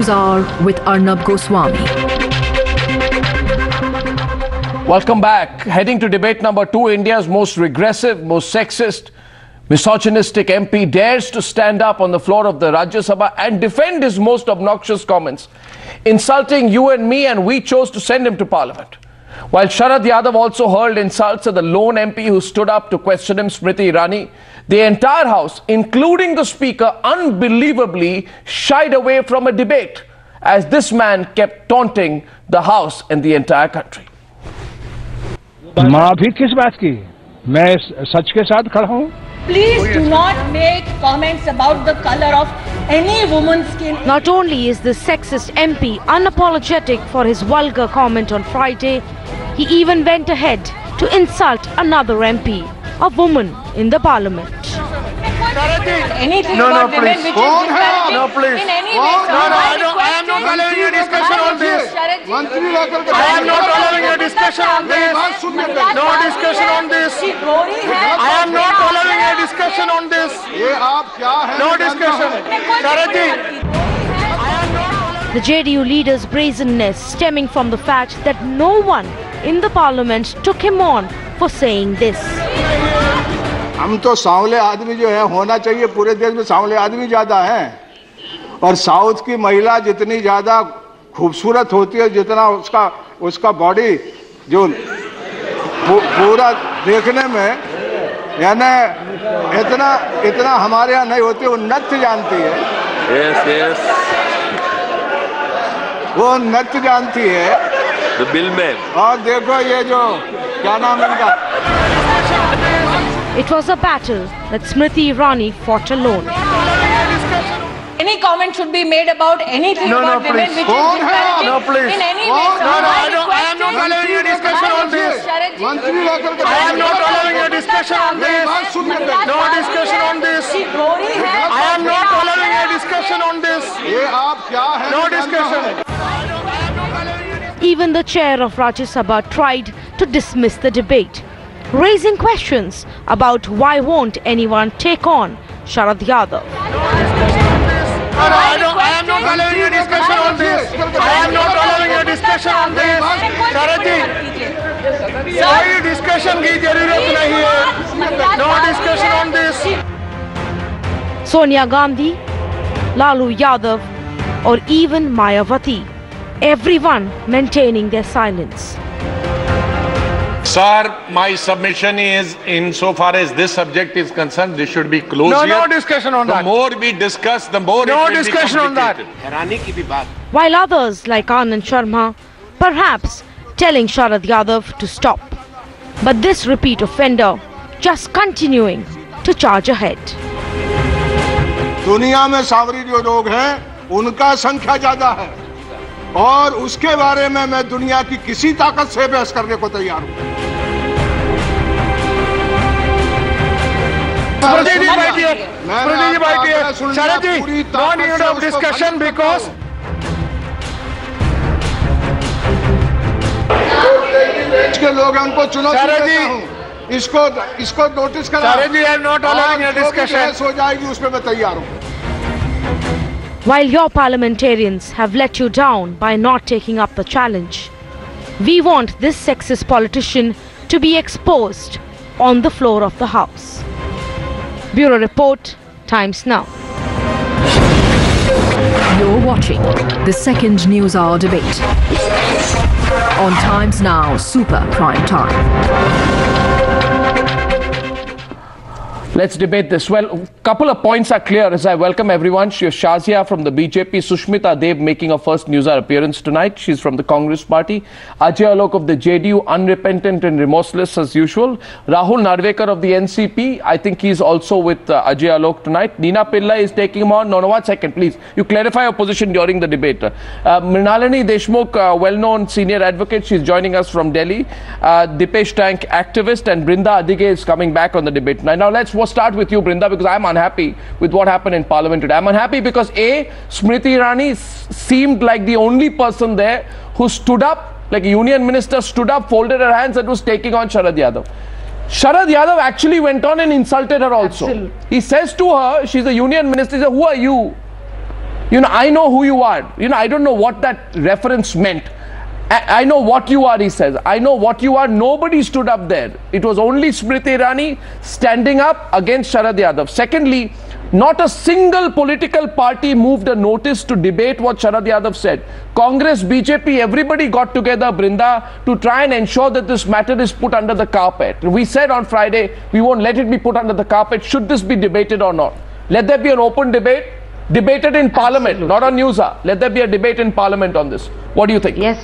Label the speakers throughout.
Speaker 1: News Hour with Arnab Goswami.
Speaker 2: Welcome back. Heading to debate number 2, India's most regressive, most sexist, misogynistic MP dares to stand up on the floor of the Rajya Sabha and defend his most obnoxious comments, insulting you and me, and we chose to send him to Parliament. While Sharad Yadav also hurled insults at the lone MP who stood up to question him, Smriti Irani, the entire House, including the Speaker, unbelievably shied away from a debate as this man kept taunting the House and the entire country.
Speaker 3: माफी किस बात की? मैं सच के साथ खड़ा हूँ.
Speaker 4: Please do not make comments about the color of any woman's skin.
Speaker 5: Not only is the sexist MP unapologetic for his vulgar comment on Friday, he even went ahead to insult another MP, a woman in the Parliament.
Speaker 4: Anything
Speaker 6: No,
Speaker 4: about women
Speaker 6: please.
Speaker 4: which is disparaging
Speaker 6: No, please.
Speaker 4: in any way.
Speaker 6: No, I am not allowing a discussion on this. I am not allowing a discussion on this. No discussion on this. I am not allowing a discussion on this. No discussion. Sharad ji.
Speaker 5: The JDU leader's brazenness stemming from the fact that no one in the Parliament took him on for saying this.
Speaker 7: हम तो सांवले आदमी जो है होना चाहिए, पूरे देश में सांवले आदमी ज्यादा हैं, और साउथ की महिला जितनी ज्यादा खूबसूरत होती है, जितना उसका बॉडी जो पूरा देखने में, यानी इतना हमारे यहाँ नहीं होती, वो नृत्य जानती है.
Speaker 6: Yes.
Speaker 7: वो नृत्य जानती है.
Speaker 6: The bill में.
Speaker 7: और देखो ये जो क्या नाम है इनका.
Speaker 5: It was a battle that Smriti Irani fought alone.
Speaker 4: Any comment should be made about anything about women which is disparaging
Speaker 6: No, please.
Speaker 4: in any way.
Speaker 6: No, I am not allowing a discussion on this. I am not allowing a discussion on this. No discussion on this. I am not allowing a discussion on this. No discussion.
Speaker 5: Even the chair of Rajya Sabha tried to dismiss the debate, raising questions about why won't anyone take on Sharad Yadav.
Speaker 6: I am not allowing a discussion on this. I am not allowing a discussion on this. Sharad ji, कोई discussion की जरूरत नहीं है. No discussion on this.
Speaker 5: Sonia Gandhi, Lalu Yadav, or even Mayawati, everyone maintaining their silence.
Speaker 8: Sir, my submission is, insofar as this subject is concerned, this should be closed here.
Speaker 6: No discussion on that.
Speaker 8: The more we discuss, the more
Speaker 6: No
Speaker 8: it will
Speaker 6: discussion
Speaker 8: be
Speaker 6: on that.
Speaker 8: complicated.
Speaker 5: While others like Anand Sharma perhaps telling Sharad Yadav to stop. But this repeat offender just continuing to charge ahead.
Speaker 7: दुनिया में सांवरी जो लोग हैं, उनका संख्या ज्यादा है, और उसके बारे में मैं दुनिया की किसी ताकत से बहस करने को तैयार हूं.
Speaker 6: Sharad ji, no need of discussion because
Speaker 7: के लोग हैं, उनको चुनौती देता हूं. इसको नोटिस करा.
Speaker 6: Sharad ji, I am not allowing a discussion.
Speaker 7: हो जाएगी, उसमें मैं तैयार हूं.
Speaker 5: While your parliamentarians have let you down by not taking up the challenge, we want this sexist politician to be exposed on the floor of the House. Bureau Report, Times Now.
Speaker 1: You're watching the second News Hour debate on Times Now Super Prime Time.
Speaker 2: Let's debate this. Well, a couple of points are clear as I welcome everyone. She is Shazia from the BJP, Sushmita Dev making her first News Hour appearance tonight. She's from the Congress Party. Ajay Alok of the JDU, unrepentant and remorseless as usual. Rahul Narvekar of the NCP, I think he's also with Ajay Alok tonight. Neena Pillai is taking him on. No, 1 second, please. You clarify your position during the debate. Mrinalini Deshmukh, well-known senior advocate, she's joining us from Delhi. Dipesh Tank, activist, and Brinda Adige is coming back on the debate tonight. Now, let's start with you, Brinda, because I'm unhappy with what happened in Parliament today. I'm unhappy because Smriti Irani seemed like the only person there who stood up, like a union minister stood up, folded her hands and was taking on Sharad Yadav. Sharad Yadav actually went on and insulted her also. Absolutely. He says to her, she's a union minister, he says, who are you? You know, I know who you are. You know, I don't know what that reference meant. I know what you are, he says. I know what you are. Nobody stood up there. It was only Smriti Irani standing up against Sharad Yadav. Secondly, not a single political party moved a notice to debate what Sharad Yadav said. Congress, BJP, everybody got together, Brinda, to try and ensure that this matter is put under the carpet. We said on Friday, we won't let it be put under the carpet. Should this be debated or not? Let there be an open debate. Debated in Parliament, not on Newsa. Let there be a debate in Parliament on this. What do you think?
Speaker 9: Yes.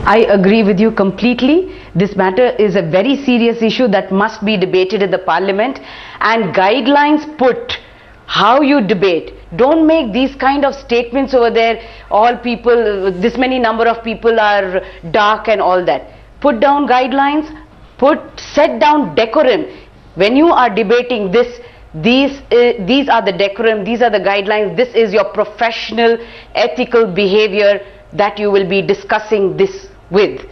Speaker 9: I agree with you completely. This matter is a very serious issue that must be debated in the Parliament, and guidelines put how you debate. Don't make these kind of statements over there, all people, this many number of people are dark and all that. Put down guidelines, set down decorum. When you are debating this, these are the decorum, these are the guidelines, this is your professional ethical behavior that you will be discussing this with.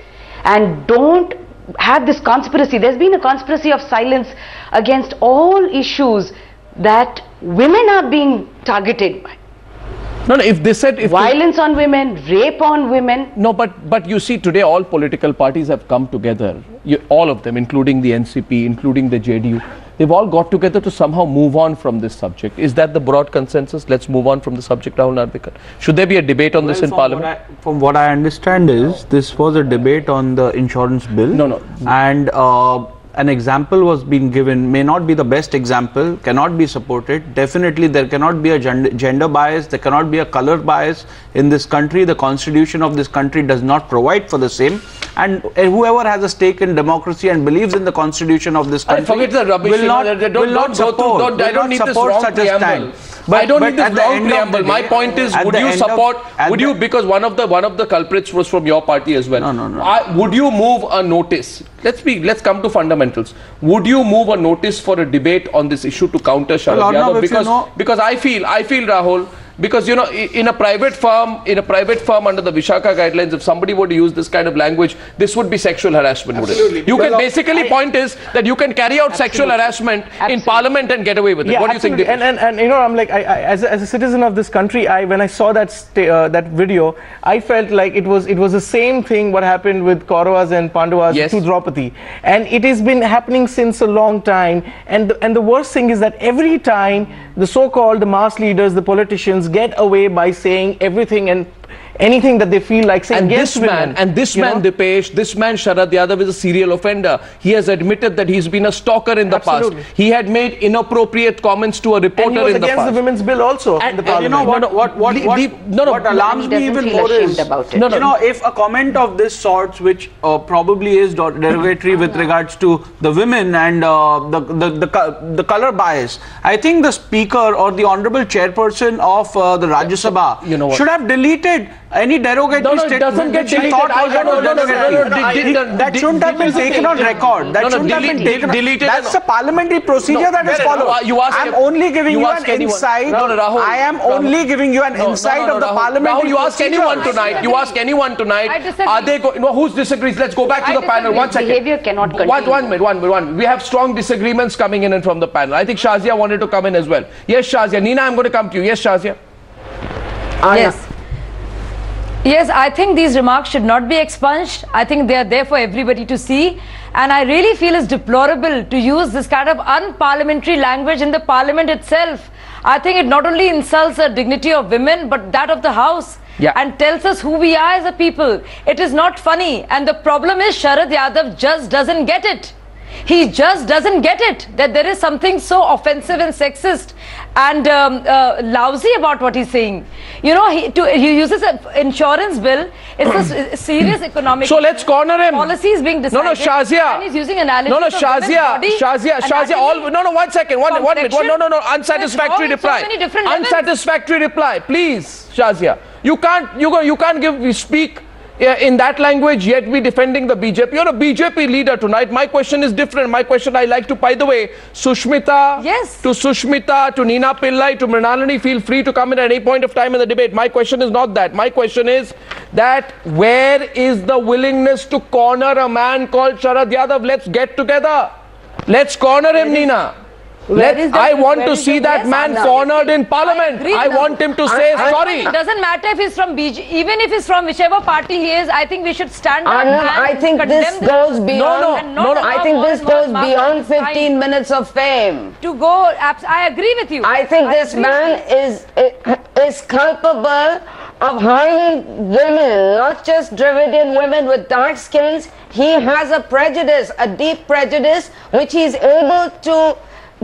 Speaker 9: And don't have this conspiracy. There's been a conspiracy of silence against all issues that women are being targeted by.
Speaker 2: No, if they said...
Speaker 9: Violence on women, rape on women.
Speaker 2: No, but you see, today all political parties have come together. All of them, including the NCP, including the JDU. They've all got together to somehow move on from this subject. Is that the broad consensus? Let's move on from the subject, Rahul Narvekar. Should there be a debate on this in Parliament?
Speaker 10: From what I understand is, this was a debate on the insurance bill.
Speaker 2: No.
Speaker 10: And an example was being given, may not be the best example, cannot be supported. Definitely there cannot be a gender bias, there cannot be a color bias in this country. The constitution of this country does not provide for the same. And whoever has a stake in democracy and believes in the constitution of this country
Speaker 2: forget the rubbish,
Speaker 10: will not support such a stand.
Speaker 2: But I don't need this long preamble. My point is, would you support, because one of the culprits was from your party as well.
Speaker 10: No.
Speaker 2: Would you move a notice? Let's come to fundamentals. Would you move a notice for a debate on this issue to counter Sharad Yadav? Because I feel, Rahul, because you know, in a private firm under the Vishaka guidelines, if somebody were to use this kind of language, this would be sexual harassment. Absolutely. You can basically point is that you can carry out sexual harassment in Parliament and get away with it. What do you think?
Speaker 11: And you know, I'm like, as a citizen of this country, when I saw that video, I felt like it was the same thing what happened with Kauravas and Pandavas to Draupadi, and it has been happening since a long time. And the worst thing is that every time the so-called mass leaders, the politicians, get away by saying everything and anything that they feel like saying against women.
Speaker 2: Dipesh, this man Sharad Yadav is a serial offender. He has admitted that he's been a stalker in the past. He had made inappropriate comments to a reporter in the past. And he was
Speaker 11: against the women's bill also in the Parliament.
Speaker 10: You know what alarms me even more is, if a comment of this sort, which probably is derogatory with regards to the women and the color bias, I think the speaker or the honorable chairperson of the Rajya Sabha should have deleted any derogatory statement.
Speaker 2: It doesn't get deleted.
Speaker 10: That shouldn't have been taken on record. That shouldn't have been taken. That's a parliamentary procedure that is followed. I'm only giving you an insight. I am only giving you an insight of the parliamentary procedure.
Speaker 2: You ask anyone tonight. Are they who disagrees? Let's go back to the panel. 1 second.
Speaker 9: Behavior cannot continue.
Speaker 2: One minute. We have strong disagreements coming in and from the panel. I think Shazia wanted to come in as well. Yes, Shazia. Nina, I'm going to come to you. Yes, Shazia.
Speaker 4: Yes, I think these remarks should not be expunged. I think they are there for everybody to see. And I really feel it's deplorable to use this kind of unparliamentary language in the Parliament itself. I think it not only insults the dignity of women, but that of the House. And tells us who we are as a people. It is not funny. And the problem is Sharad Yadav just doesn't get it. He just doesn't get it, that there is something so offensive and sexist and lousy about what he's saying. You know, he uses an insurance bill. It's a serious economic.
Speaker 2: So let's corner him.
Speaker 4: Policies being decided.
Speaker 2: No, Shazia.
Speaker 4: And he's using analysis.
Speaker 2: No, Shazia. One second. One minute. No. Unsatisfactory reply. Unsatisfactory reply, please, Shazia. You can't speak in that language yet be defending the BJP. You're a BJP leader tonight. My question is different. My question I like to, by the way, Sushmita, to Nina Pillai, to Mrinalini, feel free to come in at any point of time in the debate. My question is not that. My question is that where is the willingness to corner a man called Sharad Yadav? Let's get together. Let's corner him, Nina. I want to see that man cornered in Parliament. I want him to say sorry.
Speaker 4: It doesn't matter if he's from BJ, even if he's from whichever party he is. I think we should stand up.
Speaker 12: I think this goes beyond. No. I think this goes beyond 15 minutes of fame.
Speaker 4: To go, I agree with you.
Speaker 12: I think this man is culpable of harming women, not just Dravidian women with dark skins. He has a prejudice, a deep prejudice, which he is able to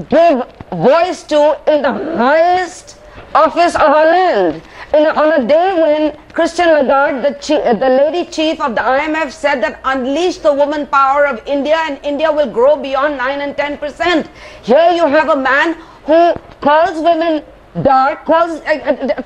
Speaker 12: give voice to in the highest office of our land. On a day when Christine Lagarde, the lady chief of the IMF, said that unleash the woman power of India and India will grow beyond 9 and 10%. Here you have a man who calls women dark,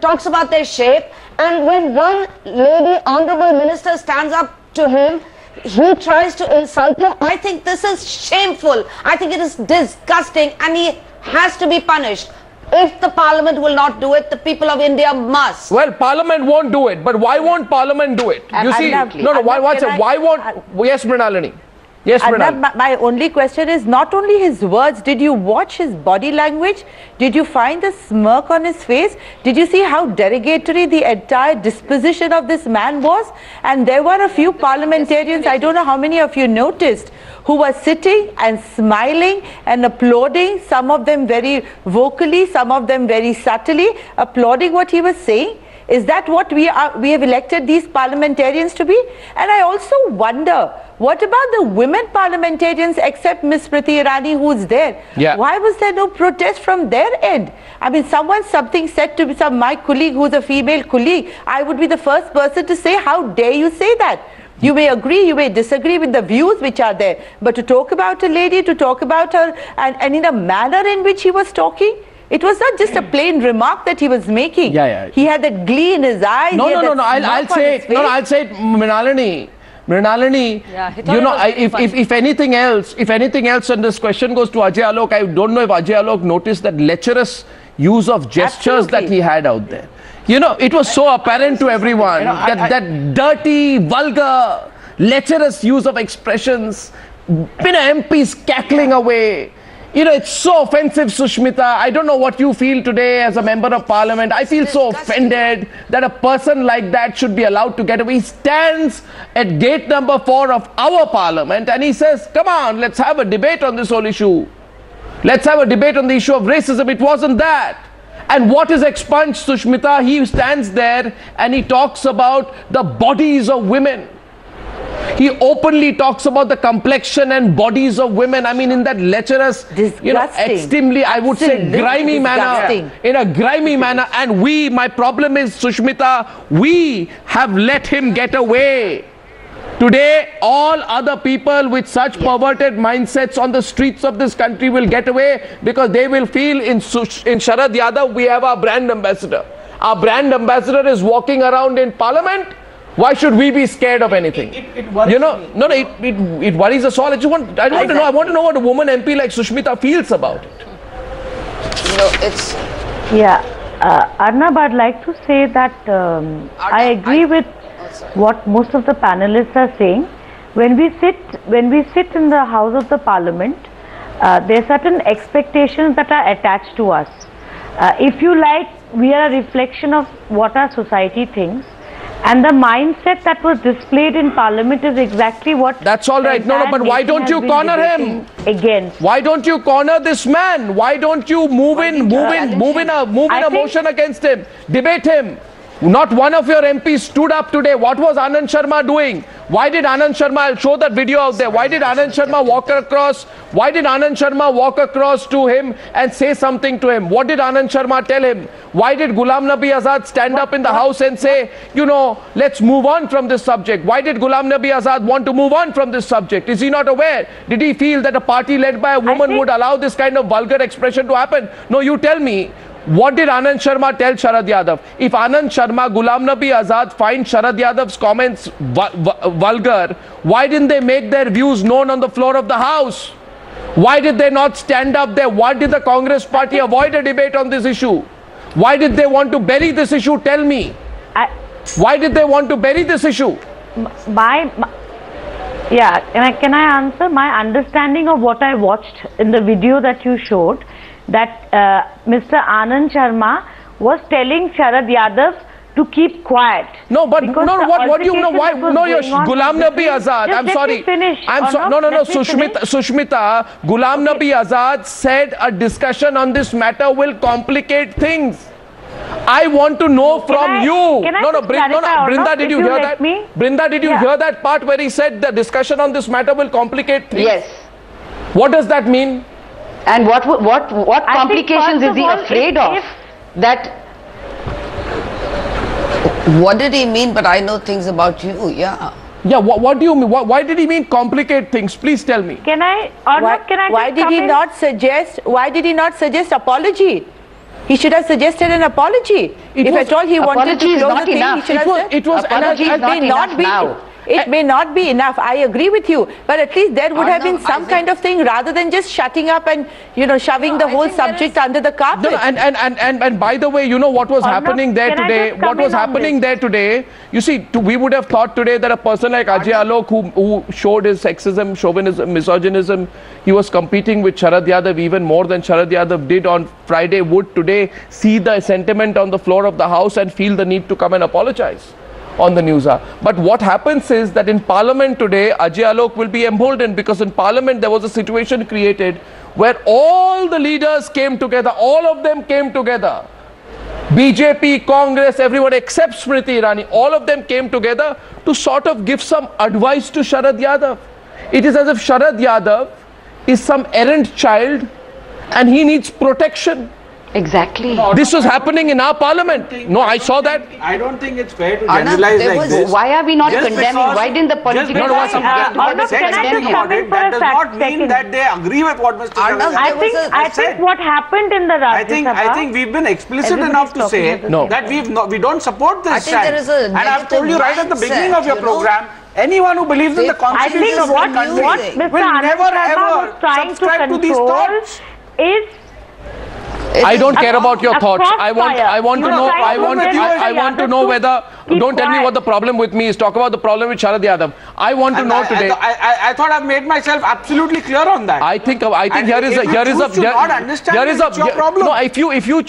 Speaker 12: talks about their shape, and when one lady, honorable minister, stands up to him, he tries to insult him. I think this is shameful. I think it is disgusting, and he has to be punished. If the Parliament will not do it, the people of India must.
Speaker 2: Well, Parliament won't do it, but why won't Parliament do it? You see, why won't? Yes, Mrinalini. Yes,
Speaker 13: my only question is, not only his words, did you watch his body language? Did you find the smirk on his face? Did you see how derogatory the entire disposition of this man was? And there were a few parliamentarians, I don't know how many of you noticed, who were sitting and smiling and applauding, some of them very vocally, some of them very subtly, applauding what he was saying. Is that what we have elected these parliamentarians to be? And I also wonder, what about the women parliamentarians except Ms. Smriti Irani, who's there?
Speaker 2: Yeah.
Speaker 13: Why was there no protest from their end? I mean, something said to my colleague who's a female colleague, I would be the first person to say, how dare you say that? You may agree, you may disagree with the views which are there, but to talk about a lady, to talk about her, and in a manner in which he was talking, it was not just a plain remark that he was making. He had that glee in his eyes.
Speaker 2: I'll say it, Mrinalini, you know, if anything else, and this question goes to Ajay Alok, I don't know if Ajay Alok noticed that lecherous use of gestures that he had out there. You know, it was so apparent to everyone that dirty, vulgar, lecherous use of expressions, MPs cackling away. You know, it's so offensive, Sushmita. I don't know what you feel today as a member of Parliament. I feel so offended that a person like that should be allowed to get away. He stands at gate number 4 of our Parliament and he says, come on, let's have a debate on this whole issue. Let's have a debate on the issue of racism. It wasn't that. And what is expunged, Sushmita? He stands there and he talks about the bodies of women. He openly talks about the complexion and bodies of women. I mean, in that lecherous, you know, extremely, I would say, grimy manner. In a grimy manner. And my problem is, Sushmita, we have let him get away. Today, all other people with such perverted mindsets on the streets of this country will get away because they will feel in Sharad Yadav, we have our brand ambassador. Our brand ambassador is walking around in Parliament. Why should we be scared of anything?
Speaker 11: It worries
Speaker 2: me. It worries us all. I want to know what a woman MP like Sushmita feels about it.
Speaker 12: You know, it's...
Speaker 13: Yeah, Arnab, I'd like to say that I agree with what most of the panelists are saying. When we sit in the House of the Parliament, there are certain expectations that are attached to us. If you like, we are a reflection of what our society thinks. And the mindset that was displayed in Parliament is exactly what...
Speaker 2: That's all right. No, but why don't you corner him?
Speaker 13: Against.
Speaker 2: Why don't you corner this man? Why don't you move in a motion against him? Debate him. Not one of your MPs stood up today. What was Anand Sharma doing? Why did Anand Sharma, I'll show that video out there. Why did Anand Sharma walk across? Why did Anand Sharma walk across to him and say something to him? What did Anand Sharma tell him? Why did Ghulam Nabi Azad stand up in the House and say, you know, let's move on from this subject? Why did Ghulam Nabi Azad want to move on from this subject? Is he not aware? Did he feel that a party led by a woman would allow this kind of vulgar expression to happen? No, you tell me. What did Anand Sharma tell Sharad Yadav? If Anand Sharma, Ghulam Nabi Azad find Sharad Yadav's comments vulgar, why didn't they make their views known on the floor of the House? Why did they not stand up there? Why did the Congress party avoid a debate on this issue? Why did they want to bury this issue? Tell me. Why did they want to bury this issue?
Speaker 13: Can I answer? My understanding of what I watched in the video that you showed
Speaker 14: that Mr. Anand Sharma was telling Sharad Yadav to keep quiet.
Speaker 2: No, but what do you know? Why? No, you're Ghulam Nabi Azad. I'm sorry. No, Sushmita. Ghulam Nabi Azad said a discussion on this matter will complicate things. I want to know from you. Brinda, did you hear that? Brinda, did you hear that part where he said the discussion on this matter will complicate things?
Speaker 9: Yes.
Speaker 2: What does that mean?
Speaker 9: And what complications is he afraid of? That.
Speaker 12: What did he mean? But I know things about you. Yeah.
Speaker 2: Yeah. What do you mean? Why did he mean complicate things? Please tell me.
Speaker 13: Can I? Why did he not suggest? Why did he not suggest apology? He should have suggested an apology. If at all he wanted to close the thing, he should have said.
Speaker 9: Apology is not enough now.
Speaker 13: It may not be enough. I agree with you, but at least there would have been some kind of thing rather than just shutting up and shoving the whole subject under the carpet.
Speaker 2: No, and by the way, you know what was happening there today? What was happening there today? You see, we would have thought today that a person like Ajay Alok, who showed his sexism, chauvinism, misogynism, he was competing with Sharad Yadav even more than Sharad Yadav did on Friday, would today see the sentiment on the floor of the House and feel the need to come and apologize on the news. But what happens is that in Parliament today, Ajay Alok will be emboldened, because in Parliament there was a situation created where all the leaders came together, all of them came together. BJP, Congress, everyone except Smriti Irani, all of them came together to sort of give some advice to Sharad Yadav. It is as if Sharad Yadav is some errant child and he needs protection.
Speaker 9: Exactly.
Speaker 2: This was happening in our parliament. No, I saw that.
Speaker 10: I don't think it's fair to generalize like this.
Speaker 9: Why are we not condemning? Why didn't the political
Speaker 10: party condemning about it? That does not mean that they agree with what Mr. Sharad
Speaker 14: Sharma I think what happened in the Rajya Sabha.
Speaker 10: I think we've been explicit enough to say that we don't support this stand. And I've told you right at the beginning of your program, anyone who believes in the constitution of the country will never ever subscribe to these thoughts.
Speaker 2: I don't care about your thoughts. I want to know whether. Don't tell me what the problem with me is. Talk about the problem with Sharad Yadav. I want to know today.
Speaker 10: I thought I've made myself absolutely clear on that.
Speaker 2: I think here is a problem. No, if you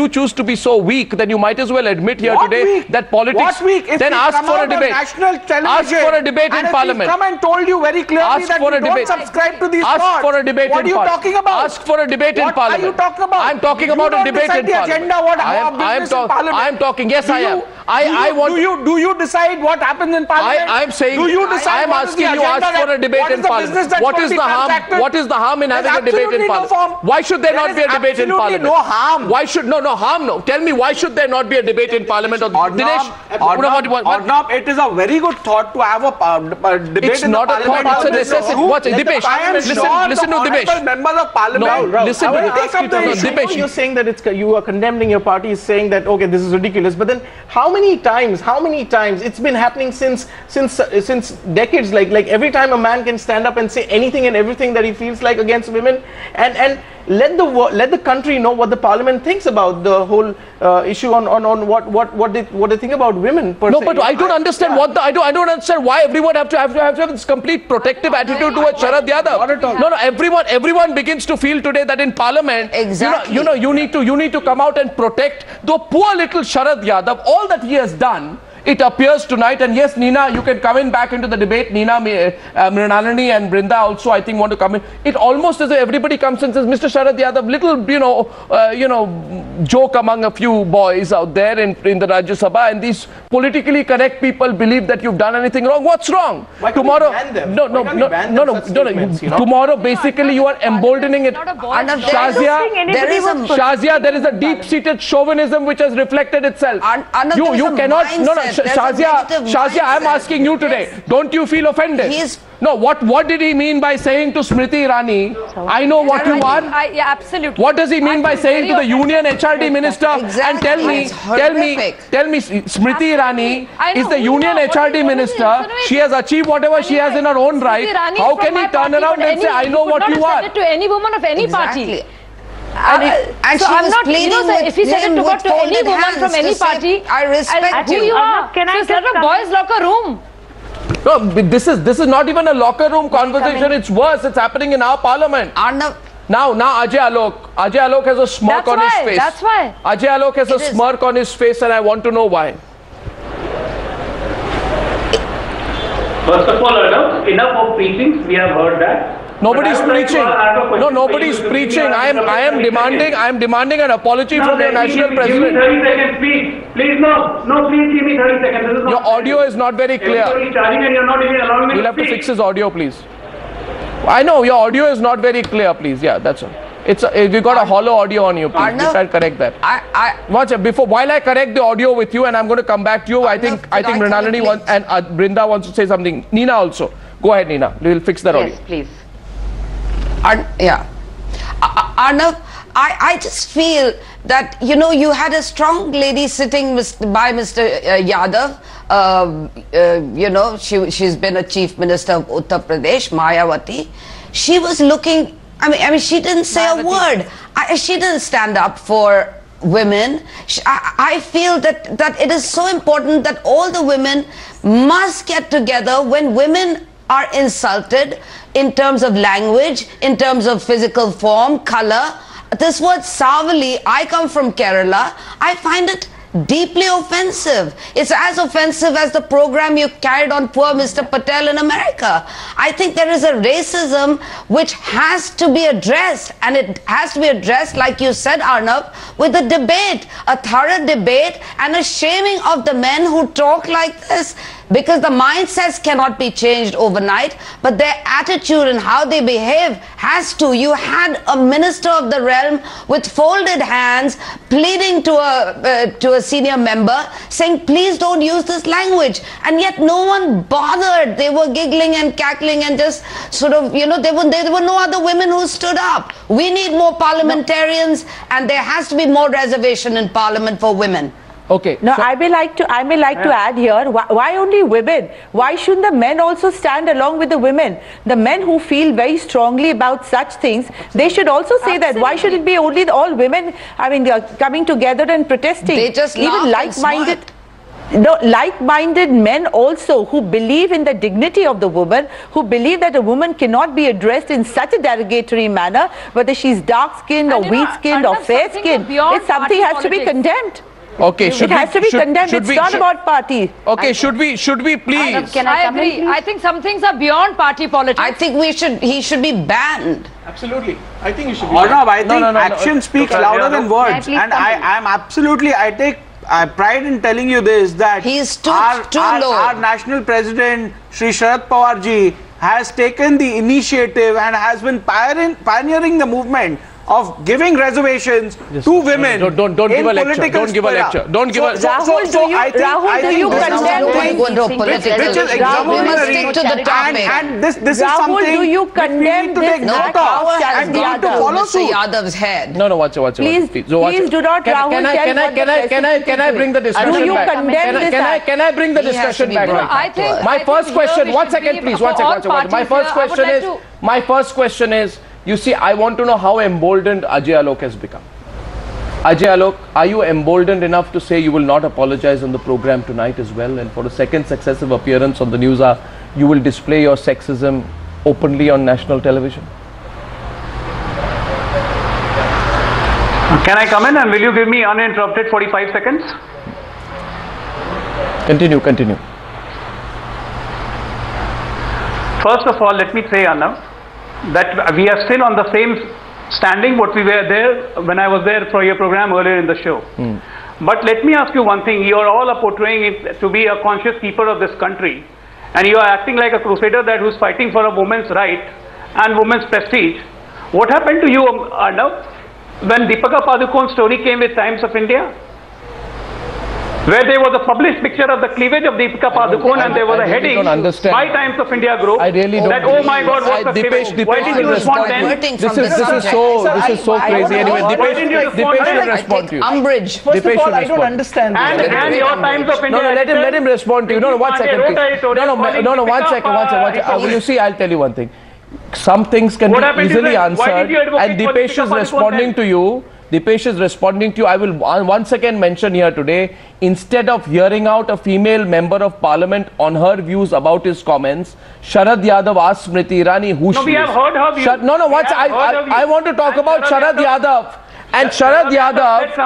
Speaker 2: choose to be so weak, then you might as well admit here today that politics. Then ask for a debate. Ask for a debate in Parliament.
Speaker 10: Come and told you very clearly that we don't subscribe to these thoughts.
Speaker 2: Ask for a debate in Parliament.
Speaker 10: What are you talking about?
Speaker 2: Ask for a debate in Parliament.
Speaker 10: What are you talking about?
Speaker 2: I'm talking about a debate in Parliament. I am talking. Yes, I am.
Speaker 10: Do you decide what happens in Parliament?
Speaker 2: I am saying.
Speaker 10: Do you decide?
Speaker 2: I am asking you ask for a debate in Parliament. What is the harm? What is the harm in having a debate in Parliament? Why should there not be a debate in Parliament?
Speaker 10: No harm.
Speaker 2: Why should harm? No. Tell me, why should there not be a debate in Parliament? Dinesh,
Speaker 10: Arnab, it is a very good thought to have a debate.
Speaker 2: It's not a thought. It's a necessity. Watch it, Dipesh. Listen to Dipesh.
Speaker 10: Members of Parliament.
Speaker 2: No, listen to
Speaker 11: Dipesh. You're saying that you are condemning, your party is saying that okay, this is ridiculous. But then how many times it's been happening since decades? Like every time a man can stand up and say anything and everything that he feels like against women, and let the country know what the Parliament thinks about the whole issue on what they think about women.
Speaker 2: No, but I don't understand I don't understand why everyone have to have this complete protective attitude towards Sharad Yadav. No, everyone begins to feel today that in Parliament,
Speaker 12: exactly.
Speaker 2: you need to come out and protect the poor little Sharad Yadav. All that he has done, it appears tonight, and yes, Nina, you can come in back into the debate. Nina, Mrinalini and Brinda also, I think, want to come in. It almost as if everybody comes and says, Mr. Sharad Yadav, little, joke among a few boys out there in the Rajya Sabha, and these politically correct people believe that you've done anything wrong. What's wrong?
Speaker 11: Tomorrow,
Speaker 2: Tomorrow, basically, you are emboldening it. Shazia, there is a deep-seated chauvinism which has reflected itself. You cannot. Shazia, I'm asking you today, don't you feel offended? No, what did he mean by saying to Smriti Irani, I know what you are?
Speaker 4: Yeah, absolutely.
Speaker 2: What does he mean by saying to the Union HRD Minister, and tell me, Smriti Irani is the Union HRD Minister, she has achieved whatever she has in her own right, how can he turn around and say, I know what you are?
Speaker 4: To any woman of any party.
Speaker 12: And
Speaker 4: so
Speaker 12: she was
Speaker 4: if he said it to any woman from any party,
Speaker 12: I respect
Speaker 4: who you are. Can I set a boys' locker room?
Speaker 2: No, this is not even a locker room conversation. It's worse. It's happening in our Parliament.
Speaker 12: Arnab,
Speaker 2: Now Ajay Alok has a smirk on his face.
Speaker 4: That's why.
Speaker 2: Ajay Alok has a smirk on his face, and I want to know why.
Speaker 15: First of all, enough of preaching. We have heard that.
Speaker 2: Nobody's preaching. No, nobody's preaching. I am demanding an apology from your national president.
Speaker 15: Give me 30 seconds, please. Please, no, please give me 30 seconds. This is
Speaker 2: your audio is not very clear.
Speaker 15: Charging and you're not even allowing me
Speaker 2: You'll have to fix his audio, please. I know your audio is not very clear, please. Yeah, that's all. We got a hollow audio on you, please. Try to correct that. While I correct the audio with you, and I'm going to come back to you. I think Mrinalini and Brinda wants to say something. Nina also. Go ahead, Nina. We will fix that audio.
Speaker 9: Yes, please.
Speaker 12: Arnav, I just feel that, you had a strong lady sitting by Mr. Yadav. She's been a chief minister of Uttar Pradesh, Mayawati. She was looking, I mean, she didn't say a word. She didn't stand up for women. I feel that it is so important that all the women must get together when women are insulted in terms of language, in terms of physical form, color. This word Savali, I come from Kerala, I find it deeply offensive. It's as offensive as the program you carried on poor Mr. Patel in America. I think there is a racism which has to be addressed, and it has to be addressed, like you said, Arnav, with a debate, a thorough debate, and a shaming of the men who talk like this. Because the mindsets cannot be changed overnight, but their attitude and how they behave has to. You had a minister of the realm with folded hands pleading to a senior member saying, please don't use this language. And yet no one bothered. They were giggling and cackling and just sort of, there were no other women who stood up. We need more parliamentarians, and there has to be more reservation in parliament for women.
Speaker 2: Okay.
Speaker 13: Now, I may like to add here, why only women? Why shouldn't the men also stand along with the women? The men who feel very strongly about such things, they should also say that. Why should it be only all women, coming together and protesting?
Speaker 12: They just
Speaker 13: even like-minded men also who believe in the dignity of the woman, who believe that a woman cannot be addressed in such a derogatory manner, whether she's dark-skinned or wheat-skinned or fair-skinned. It's something has to be condemned.
Speaker 2: Okay,
Speaker 13: it has to be condemned. It's not about party.
Speaker 2: Okay, should we please?
Speaker 4: I agree. I think some things are beyond party politics.
Speaker 12: I think he should be banned.
Speaker 2: Absolutely. I think he should be
Speaker 10: banned. I think action speaks louder than words. And I take pride in telling you this, that our national president, Shri Sharad Pawar ji, has taken the initiative and has been pioneering the movement of giving reservations to women.
Speaker 2: Don't give a lecture. Don't give a lecture. Don't give a lecture.
Speaker 13: Rahul, do you condemn
Speaker 10: which is exemplary, and this is something
Speaker 13: do you condemn
Speaker 10: this
Speaker 12: act
Speaker 10: and we need to follow suit.
Speaker 12: Yadav's head.
Speaker 2: No, watch.
Speaker 13: Please do not, Rahul.
Speaker 2: Can I bring the discussion back? Can I bring the discussion back? My first question. 1 second, please. 1 second. My first question is. You see, I want to know how emboldened Ajay Alok has become. Ajay Alok, are you emboldened enough to say you will not apologize on the program tonight as well? And for the second successive appearance on the news hour, you will display your sexism openly on national television?
Speaker 15: Can I come in, and will you give me uninterrupted 45 seconds?
Speaker 2: Continue.
Speaker 15: First of all, let me say, Arnav, that we are still on the same standing what we were there when I was there for your program earlier in the show. But let me ask you one thing. You are all portraying it to be a conscious keeper of this country, and you are acting like a crusader who's fighting for a woman's right and women's prestige. What happened to you, Arnav, when Deepika Padukone's story came with Times of India? Where there was a published picture of the cleavage of Deepika Padukone, and there was a heading by Times of India Group that, oh my God, what's the cleavage? Why didn't you respond then?
Speaker 2: This is so crazy. Anyway, Dipesh should respond to you.
Speaker 12: Umbrage.
Speaker 11: First of all, I don't understand.
Speaker 15: And your Times of India.
Speaker 2: No, let him respond to you. No, 1 second, please. No, 1 second. You see, I'll tell you one thing. Some things can be easily answered, and Dipesh is responding to you Dipesh is responding to you. I will once again mention here today, instead of hearing out a female member of parliament on her views about his comments, Sharad Yadav asked Smriti Irani who she is.
Speaker 15: We have heard her views.
Speaker 2: I want to talk about Sharad Yadav. And Sharad Yadav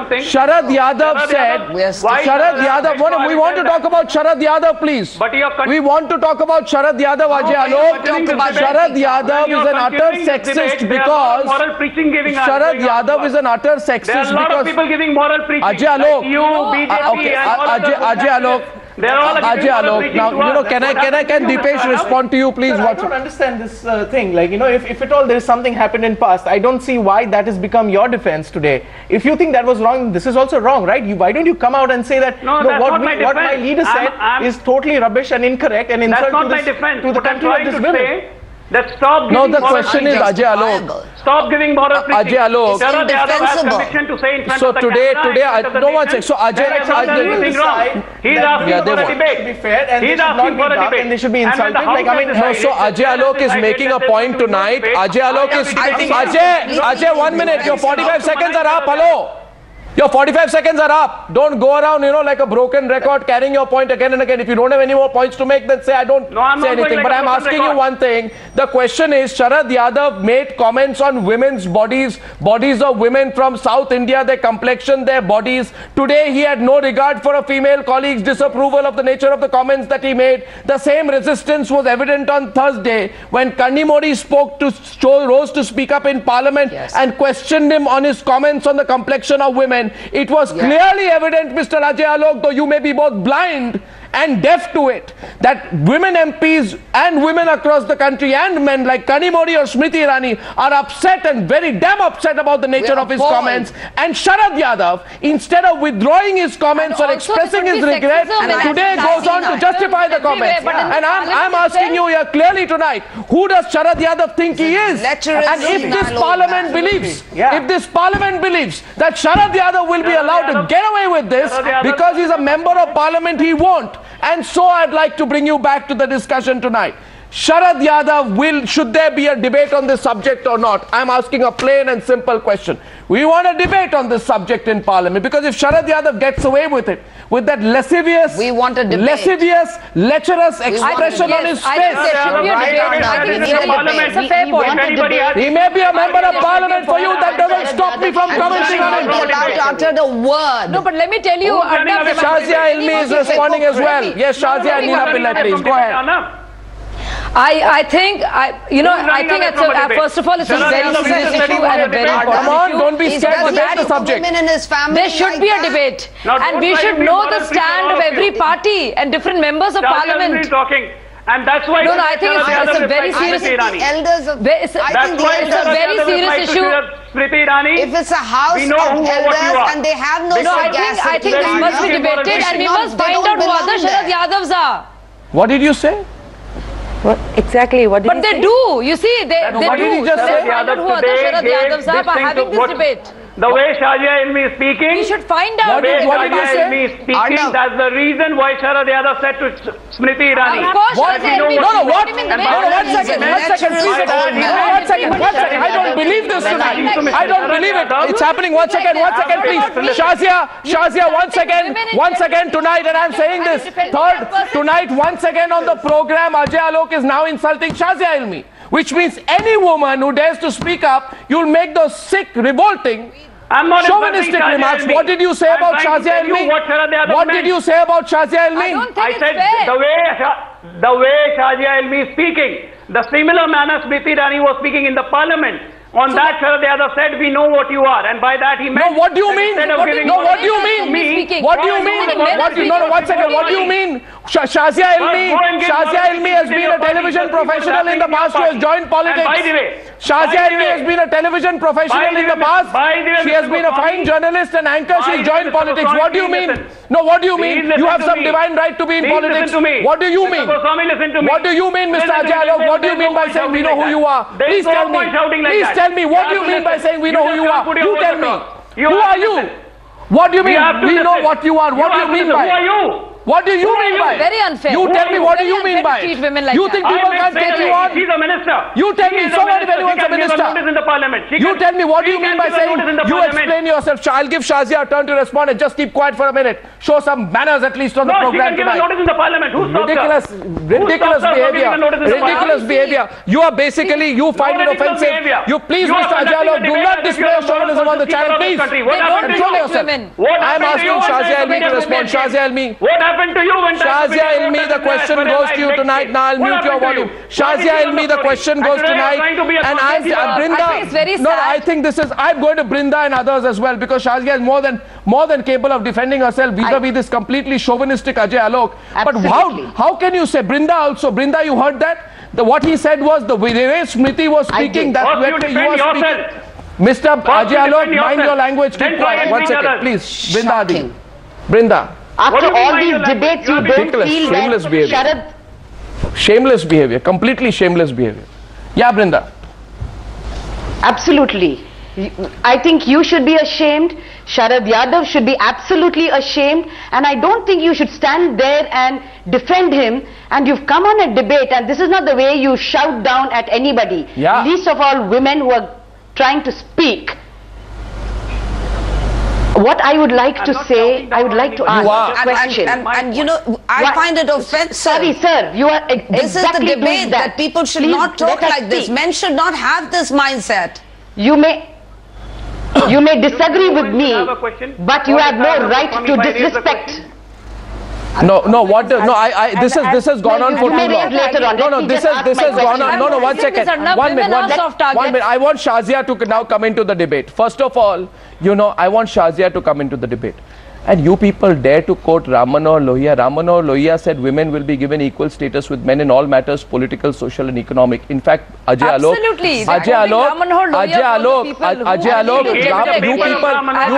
Speaker 2: said, we want to talk about Sharad Yadav, please. We want to talk about Sharad Yadav, Ajay Alok. Sharad Yadav is an utter sexist because Sharad Yadav is an utter sexist because
Speaker 15: there are a lot of people giving moral preaching.
Speaker 2: Ajay Alok,
Speaker 15: you, BJP,
Speaker 2: Ajay Alok. Now, can Dipesh respond to you, please?
Speaker 11: I don't understand this thing. Like, if at all there is something happened in past, I don't see why that has become your defense today. If you think that was wrong, this is also wrong, right? Why don't you come out and say that what my leader said is totally rubbish and incorrect and insult to the country of this women?
Speaker 15: That stop giving
Speaker 2: the question is, Ajay Alok.
Speaker 15: Stop giving moral preaching.
Speaker 2: Ajay Alok.
Speaker 15: Sharad Yadav has conviction to say in front of the
Speaker 2: today,
Speaker 15: no one says. So Ajay, he's asking for a debate. He's asking for a debate.
Speaker 11: And they should be insulted.
Speaker 2: So Ajay Alok is making a point tonight. Ajay Alok is. Ajay, 1 minute. Your 45 seconds are up. Hello. Your 45 seconds are up. Don't go around, like a broken record, carrying your point again and again. If you don't have any more points to make, then say I don't say anything. But I'm asking you one thing. The question is, Sharad Yadav made comments on women's bodies of women from South India, their complexion, their bodies. Today, he had no regard for a female colleague's disapproval of the nature of the comments that he made. The same resistance was evident on Thursday when Kanimori rose to speak up in Parliament and questioned him on his comments on the complexion of women. It was clearly evident, Mr. Ajay Alok, though you may be both blind and deaf to it, that women MPs and women across the country and men like Kanimori or Smriti Irani are upset and very damn upset about the nature of his comments. And Sharad Yadav, instead of withdrawing his comments or expressing his regret, today goes on to justify the comments. And I'm asking you here clearly tonight, who does Sharad Yadav think he is? And if this parliament believes, that Sharad Yadav will be allowed to get away with this because he's a member of parliament, he won't. And so I'd like to bring you back to the discussion tonight. Sharad Yadav, should there be a debate on this subject or not? I'm asking a plain and simple question. We want a debate on this subject in Parliament because if Sharad Yadav gets away with it, with that lascivious, lecherous expression on his face. He may be a member of Parliament for you. That doesn't stop me from commenting on him.
Speaker 12: To utter the word.
Speaker 4: No, but let me tell you,
Speaker 2: Shazia Ilmi is responding as well. Yes, Shazia and Nina Pillai, please go ahead.
Speaker 4: I think first of all, it's a very serious issue and a very important issue.
Speaker 2: Come on, don't be scared to debate the subject.
Speaker 4: There should be a debate. And we should know the stand of every party and different members of parliament.
Speaker 15: And that's why
Speaker 4: I think it's a very serious issue. It's a very serious issue.
Speaker 12: If it's a house of elders and they have no sagacity.
Speaker 4: I think this must be debated and we must find out who other Sharad Yadavs are.
Speaker 2: What did you say?
Speaker 13: What exactly? What did
Speaker 4: but they do. You see, they do.
Speaker 2: What did you just say?
Speaker 4: Find out who other Sharad Yadavs are by having this debate.
Speaker 15: The way Shazia Ilmi is speaking,
Speaker 4: we should find out.
Speaker 15: The way Shazia Ilmi is speaking, that's the reason why Sharad Yadav said to Smriti Irani.
Speaker 4: Of course,
Speaker 2: one second, I don't believe this tonight. I don't believe it. It's happening. One second, please. Shazia, once again tonight, and I'm saying this. Tonight, once again on the program, Ajay Alok is now insulting Shazia Ilmi. Which means any woman who dares to speak up, you'll make those sick, revolting, chauvinistic remarks. What did you say about Shazia Ilmi? What did you say about Shazia Ilmi?
Speaker 15: I said the way Shazia Ilmi is speaking, the similar manner Smriti Irani was speaking in the parliament. On that, Sharad Yadav said, we know what you are. And by that, he meant...
Speaker 2: No, what do you mean? What do you mean? One second. What do you mean? Shazia Ilmi has been a television professional in the past who has joined politics.
Speaker 15: By the way,
Speaker 2: Shazia Ilmi has been a television professional in the past. She has been a fine journalist and anchor. She's joined politics. What do you mean? No, what do you mean? You have some divine right to be in politics. What do you mean? What do you mean, Mr. Ajay Alok? What do you mean by saying we know who you are? Please tell me. Please tell me, what do you mean by saying we know who you are? You tell me. Who are you? What do you mean? We know what you are. What do you mean by?
Speaker 15: Who are you?
Speaker 2: What do you mean by it?
Speaker 4: Very unfair.
Speaker 2: You tell me, what do you mean by it? You think people can't take you on?
Speaker 15: She's a minister.
Speaker 2: You tell me, so what if anyone's a minister? You tell me, what do you mean by saying, you explain yourself. I'll give Shazia a turn to respond and just keep quiet for a minute. Show some manners at least on the program tonight.
Speaker 15: No, she can give a notice in the parliament. Who stops
Speaker 2: Ridiculous behavior. Ridiculous behavior. You are basically, you find it offensive. You please, Mr. Ajay Alok, do not display chauvinism on the channel, please. Control yourself. I am asking Shazia Ilmi to respond. Shazia Ilmi.
Speaker 15: What happened to you when
Speaker 2: Shazia Ilmi, the question goes to you tonight. Now I'll mute your volume. Shazia Ilmi, the question goes tonight. And I'm Brinda. No, I think this is, I'm going to Brinda and others as well, because Shazia is more than capable of defending herself vis-a-vis this completely chauvinistic Ajay Alok. But how can you say, Brinda also, Brinda, you heard that? What he said was, the way Smriti was speaking, that's what you were speaking. Mr. Ajay Alok, mind your language. Keep quiet. 1 second, please. Brinda Adi. Brinda.
Speaker 9: After all these debates, you don't feel
Speaker 2: shameless
Speaker 9: that
Speaker 2: behavior.
Speaker 9: Sharad...
Speaker 2: Shameless behavior. Completely shameless behavior. Yeah, Brinda.
Speaker 9: Absolutely. I think you should be ashamed. Sharad Yadav should be absolutely ashamed. And I don't think you should stand there and defend him. And you've come on a debate, and this is not the way you shout down at anybody.
Speaker 2: Yeah.
Speaker 9: Least of all women who are trying to speak. What I would like to say, I would like to ask a question.
Speaker 12: And you know, I find it offensive.
Speaker 9: Sorry, sir, you are
Speaker 12: This is the debate that people should not talk like this. Men should not have this mindset.
Speaker 9: You may disagree with me, but you have no right to disrespect.
Speaker 2: No, this has gone on for too long. No, this has gone on. No, 1 second. 1 minute. I want Shazia to now come into the debate. First of all, you know, I want Shazia to come into the debate. And you people dare to quote Ram Manohar Lohia. Ram Manohar Lohia said women will be given equal status with men in all matters, political, social and economic. In fact, Ajay Alok, you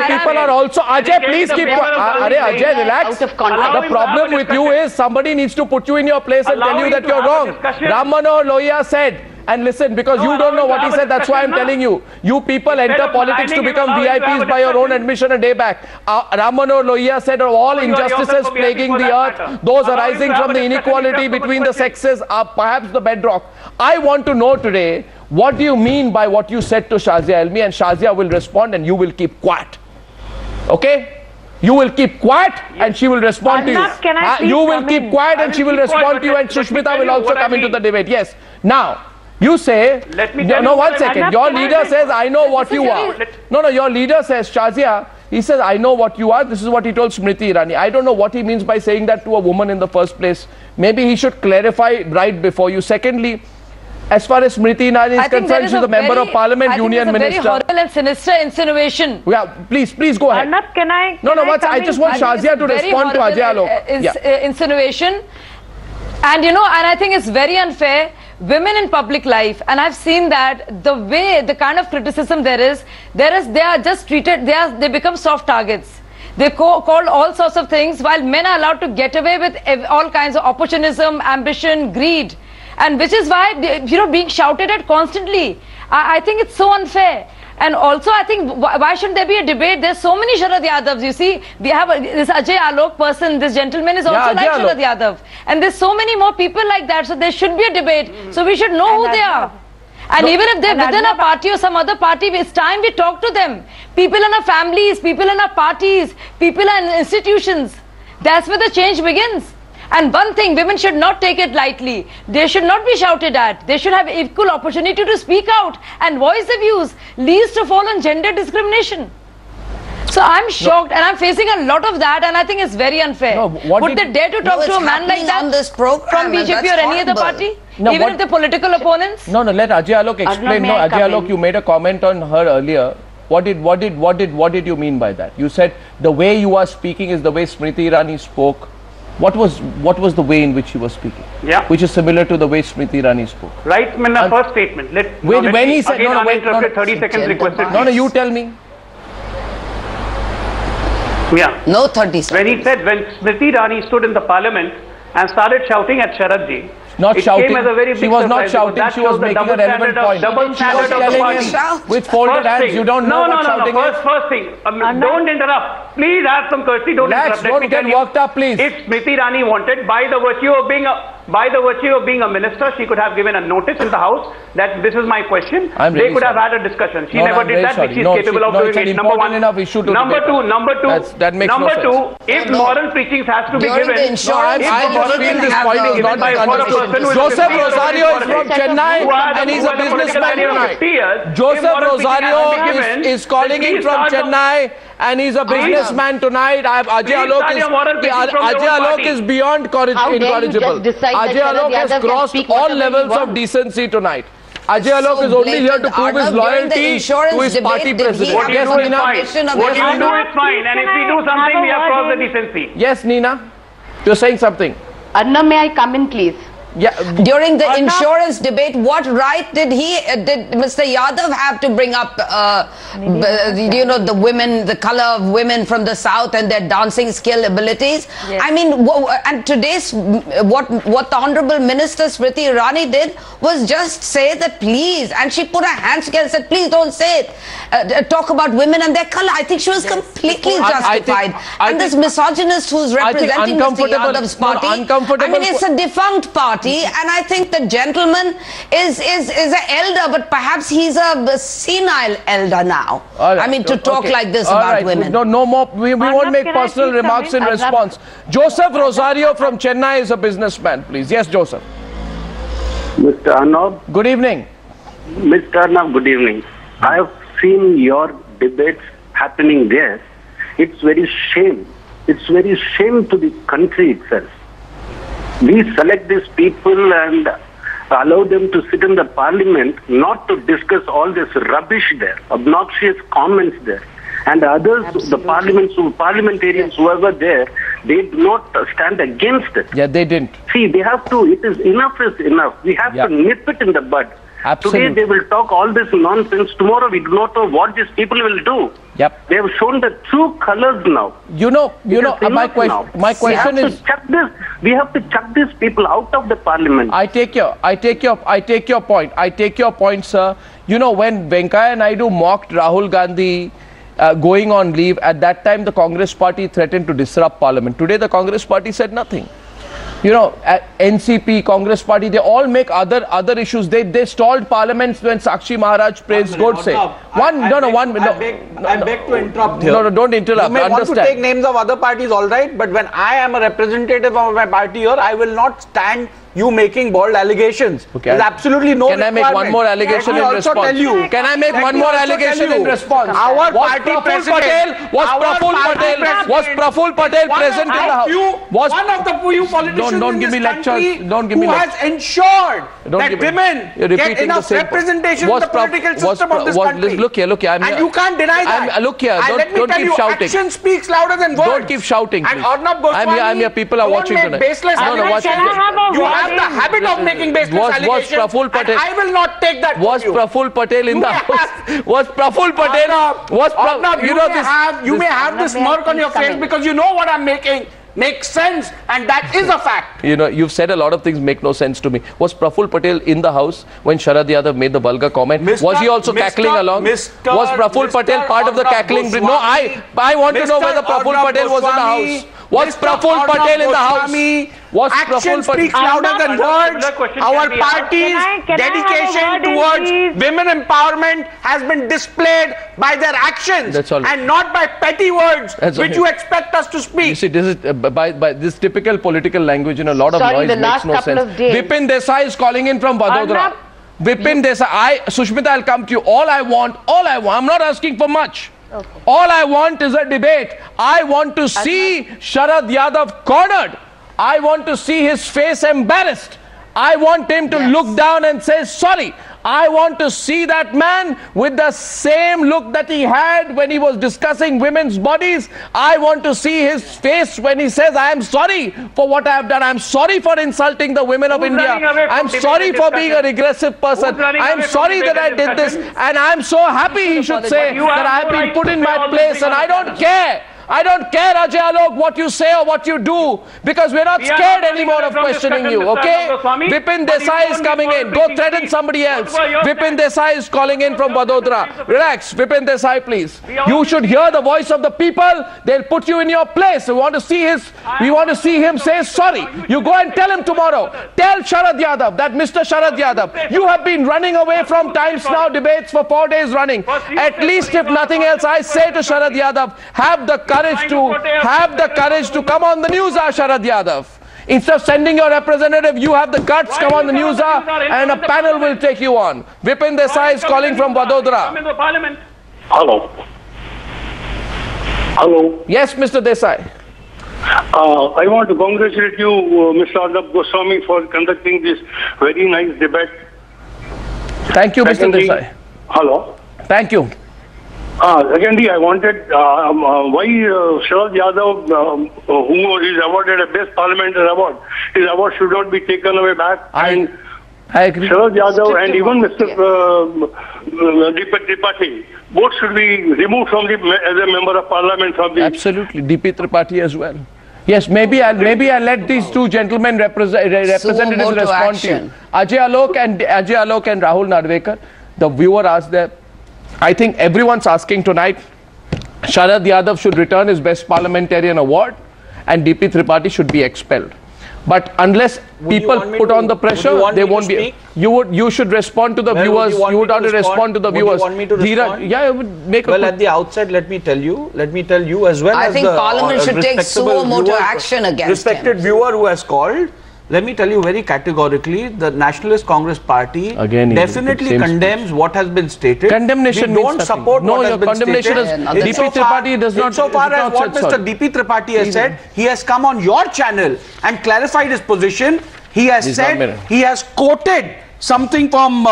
Speaker 2: people are also, Ajay, please keep quiet. Ajay, relax. The problem with you is somebody needs to put you in your place and tell you that you're wrong. Ram Manohar Lohia said, and listen, because you don't know what he said, that's why I'm telling you. You people enter politics to become VIPs by your own admission a day back. Ram Manohar Lohia said of all injustices plaguing the earth, those arising from the inequality between the sexes are perhaps the bedrock. I want to know today, what do you mean by what you said to Shazia Ilmi? And Shazia will respond and you will keep quiet. Okay? You will keep quiet and she will respond to you. You will keep quiet and she will respond to you, and Sushmita will also come into the debate. Yes. Now, you say, no, 1 second. Your leader says, I know what you are. No, your leader says, Shazia, he says, I know what you are. This is what he told Smriti Irani. I don't know what he means by saying that to a woman in the first place. Maybe he should clarify right before you. Secondly, as far as Smriti Irani is concerned, she's a member of parliament, union minister.
Speaker 4: Very horrible and sinister insinuation.
Speaker 2: Yeah, please go ahead.
Speaker 14: Arnab, can I
Speaker 2: I just want Shazia to respond to Ajay Alok.
Speaker 4: Insinuation. And you know, and I think it's very unfair. Women in public life, and I've seen that the kind of criticism there is, they are just treated, they become soft targets. They called all sorts of things, while men are allowed to get away with all kinds of opportunism, ambition, greed, and which is why, you know, being shouted at constantly. I think it's so unfair. And also, I think, why shouldn't there be a debate? There's so many Sharad Yadavs. You see, we have this Ajay Alok person, this gentleman is also like Sharad Yadav. And there's so many more people like that, so there should be a debate. So we should know who they are. And even if they're within a party or some other party, it's time we talk to them. People in our families, people in our parties, people in institutions. That's where the change begins. And one thing, women should not take it lightly. They should not be shouted at. They should have equal opportunity to speak out and voice their views, least of all on gender discrimination. So I'm shocked, and I'm facing a lot of that, and I think it's very unfair. Would they dare to talk to a man like that
Speaker 12: on this program,
Speaker 4: from BJP or any other party? Even if they're political opponents?
Speaker 2: No, let Ajay Alok explain. No, Ajay Alok, you made a comment on her earlier. What did you mean by that? You said the way you are speaking is the way Smriti Irani spoke. What was the way in which he was speaking?
Speaker 15: Yeah.
Speaker 2: Which is similar to the way Smriti Irani spoke.
Speaker 15: Right, in the first statement.
Speaker 2: When he said,
Speaker 15: 30 seconds requested.
Speaker 2: No, you tell me.
Speaker 15: Yeah.
Speaker 12: No 30 seconds.
Speaker 15: When he said, when Smriti Irani stood in the parliament and started shouting at Sharadji,
Speaker 2: Not shouting.
Speaker 15: Came as a very big
Speaker 2: she was not
Speaker 15: surprise,
Speaker 2: shouting. She was making a relevant point.
Speaker 15: Double standard of the party.
Speaker 2: With folded hands, you don't know what shouting is.
Speaker 15: First thing, don't interrupt. Please have some courtesy. Don't interrupt.
Speaker 2: Don't get worked up, please.
Speaker 15: If Smriti Irani wanted, by the virtue of being a minister, she could have given a notice in the House that this is my question. They could have had a discussion. She never did that, which she is capable of doing it. Number one. Number two.
Speaker 2: That makes no sense.
Speaker 15: If moral preachings has to be given,
Speaker 2: I just feel this point is not understood. Joseph Rosario is from Chennai and he's a businessman tonight. Joseph Rosario is calling in from Chennai and he's a businessman tonight. Ajay Alok is beyond incorrigible. Ajay Alok has crossed all levels of decency tonight. Ajay Alok is only here to prove his loyalty to his party president.
Speaker 15: What you do is fine. What you do is fine. And if we do something, we have crossed the decency.
Speaker 2: Yes, Nina? You're saying something.
Speaker 9: Anna, may I come in, please?
Speaker 2: Yeah.
Speaker 12: During the insurance debate, what right did Mr. Yadav have to bring up, the women, the color of women from the south and their dancing skill abilities? Yes. I mean, and today's, what the Honorable Minister Smriti Irani did was just say that please, and she put her hands together and said, please don't say it, talk about women and their color. I think she was completely justified. And this misogynist who's representing Mr. Yadav's party, I mean, it's a defunct party. And I think the gentleman is an elder, but perhaps he's a senile elder now. Right. I mean, to talk like this about women.
Speaker 2: No more. We won't make personal remarks in response. Joseph Rosario from Chennai is a businessman, please. Yes, Joseph.
Speaker 16: Mr. Arnab.
Speaker 2: Good evening.
Speaker 16: Mr. Arnab, good evening. I have seen your debates happening there. It's very shame. It's very shame to the country itself. We select these people and allow them to sit in the parliament, not to discuss all this rubbish there, obnoxious comments there. And others, absolutely, the parliamentarians, whoever there, they do not stand against it.
Speaker 2: Yeah, they didn't.
Speaker 16: See, they have to, it is enough is enough. We have to nip it in the bud.
Speaker 2: Absolutely.
Speaker 16: Today they will talk all this nonsense. Tomorrow we do not know what these people will do.
Speaker 2: Yep.
Speaker 16: They have shown the true colors now.
Speaker 2: My question is,
Speaker 16: we have to chuck these people out of the parliament.
Speaker 2: I take your point. I take your point, sir. You know, when Venkaiah Naidu mocked Rahul Gandhi going on leave, at that time the Congress party threatened to disrupt parliament. Today the Congress party said nothing. You know, NCP, Congress party, they all make other issues. They stalled parliaments when Sakshi Maharaj praised Godse.
Speaker 10: I beg to interrupt here.
Speaker 2: No, don't interrupt.
Speaker 10: You may want to take names of other parties, all right, but when I am a representative of my party here, I will not stand you making bold allegations. Okay. There's absolutely no requirement.
Speaker 2: Can I make one more allegation in response? Can I make one more allegation in response?
Speaker 10: Our party president
Speaker 2: was Praful Patel present in the House?
Speaker 10: One of the few politicians
Speaker 2: don't give me lectures. Don't give me
Speaker 10: lectures. Who has ensured that women get enough representation in the political system of this country.
Speaker 2: Look here.
Speaker 10: And you can't deny that.
Speaker 2: Look here.
Speaker 10: Don't keep shouting. Action speaks louder than words.
Speaker 2: Don't keep shouting, please.
Speaker 10: And Arnab Goswami,
Speaker 2: I'm here. People are watching tonight.
Speaker 10: Baseless allegations. You have the habit of making baseless allegations, and I will not take that from you.
Speaker 2: Was Praful Patel in the House? Was Praful Patel?
Speaker 10: You may have this smirk on your face because you know what I'm making makes sense, and that is a fact.
Speaker 2: You know, you've said a lot of things make no sense to me. Was Praful Patel in the House when Sharad Yadav made the vulgar comment? Was he also cackling along? Was Praful Patel part of the cackling? No, I want to know whether Praful Patel was in the House. Was Praful Patel in the House? Was
Speaker 10: Action speaks louder than words. Our party's dedication towards women empowerment has been displayed by their actions and not by petty words which you expect us to speak.
Speaker 2: You see, this is by this typical political language, a lot of noise makes no sense. Vipin Desai is calling in from Vadodara. Vipin Desai, Sushmita, I'll come to you. All I want, I'm not asking for much. Okay. All I want is a debate. I want to see Sharad Yadav cornered. I want to see his face embarrassed. I want him to look down and say sorry. I want to see that man with the same look that he had when he was discussing women's bodies. I want to see his face when he says, I am sorry for what I have done. I am sorry for insulting the women of India. I am sorry for being a regressive person. I am sorry that I did this. And I am so happy he should say that I have been put in my place and I don't care. I don't care, Ajay Alok, what you say or what you do, because we're not scared anymore of questioning you, okay? Vipin Desai is coming in. Go threaten somebody else. Vipin Desai is calling in from Vadodara. Relax, Vipin Desai, please. You should hear the voice of the people. They'll put you in your place. We want to see him say sorry. You go and tell him tomorrow. Tell Sharad Yadav, that Mr. Sharad Yadav, you have been running away from Times Now debates for 4 days running. At least if nothing else, I say to Sharad Yadav, have the courage to come on the news, Sharad Yadav. Instead of sending your representative, you have the guts, come on the news, and a panel will take you on. Vipin Desai is calling from Vadodara.
Speaker 16: Hello. Hello.
Speaker 2: Yes, Mr. Desai.
Speaker 16: I want to congratulate you, Mr. Arnab Goswami, for conducting this very nice debate.
Speaker 2: Thank you, Mr. Desai.
Speaker 16: Hello.
Speaker 2: Thank you.
Speaker 16: Secondly, I wanted why Sharad Yadav, who is awarded a Best Parliamentary Award, his award should not be taken away back.
Speaker 2: I agree.
Speaker 16: Sharad Yadav and even Mr. DP Tripathi, both should be removed from as a member of Parliament from the.
Speaker 2: Absolutely, DP Tripathi as well. Yes, maybe I'll let these two gentlemen representatives respond to you. Ajay Alok and Rahul Narvekar, the viewer asked that. I think everyone's asking tonight, Sharad Yadav should return his Best Parliamentarian Award and DP Tripathi should be expelled. But unless people put on the pressure, they won't be. You should respond to the viewers. You would want to respond to the viewers.
Speaker 10: Would you want me to respond?
Speaker 2: Yeah, I would make
Speaker 10: well, at the outset, let me tell you as well.
Speaker 12: I think Parliament should take suo motu action against
Speaker 10: respected viewer who has called. Let me tell you very categorically, the Nationalist Congress Party definitely condemns what has been stated.
Speaker 2: Condemnation
Speaker 10: we don't support what has been stated.
Speaker 2: DP Tripathi does not.
Speaker 10: Insofar as what Mr. DP Tripathi has said, he has come on your channel and clarified his position. He has said, he has quoted something from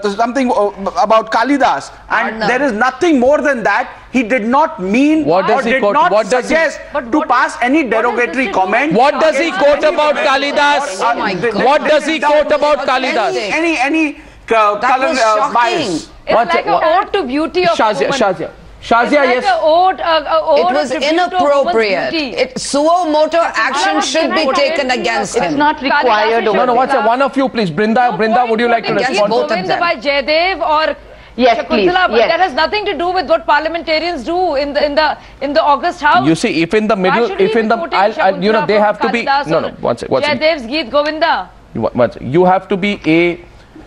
Speaker 10: something about Kalidas, and there is nothing more than that. He did not mean or did not suggest to pass any derogatory comment.
Speaker 2: What does he quote about Kalidas?
Speaker 12: Oh my God.
Speaker 2: What does he quote about Kalidas?
Speaker 10: Any color bias.
Speaker 4: It's like an ode to beauty of
Speaker 2: Shazia,
Speaker 4: yes.
Speaker 12: It was inappropriate. Suo motu action should be taken against him.
Speaker 9: It's not required.
Speaker 2: No, one of you, please. Brinda, would you like to respond?
Speaker 12: Both of them.
Speaker 4: By Jaydev or
Speaker 9: yes, please.
Speaker 4: But that has nothing to do with what parliamentarians do in the August House.
Speaker 2: You see, if in the middle, they have to be. No, one second.
Speaker 4: Jaydev's Geet Govinda.
Speaker 2: You have to be a.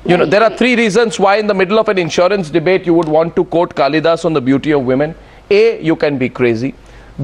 Speaker 2: There are three reasons why in the middle of an insurance debate you would want to quote Kalidas on the beauty of women. A, you can be crazy.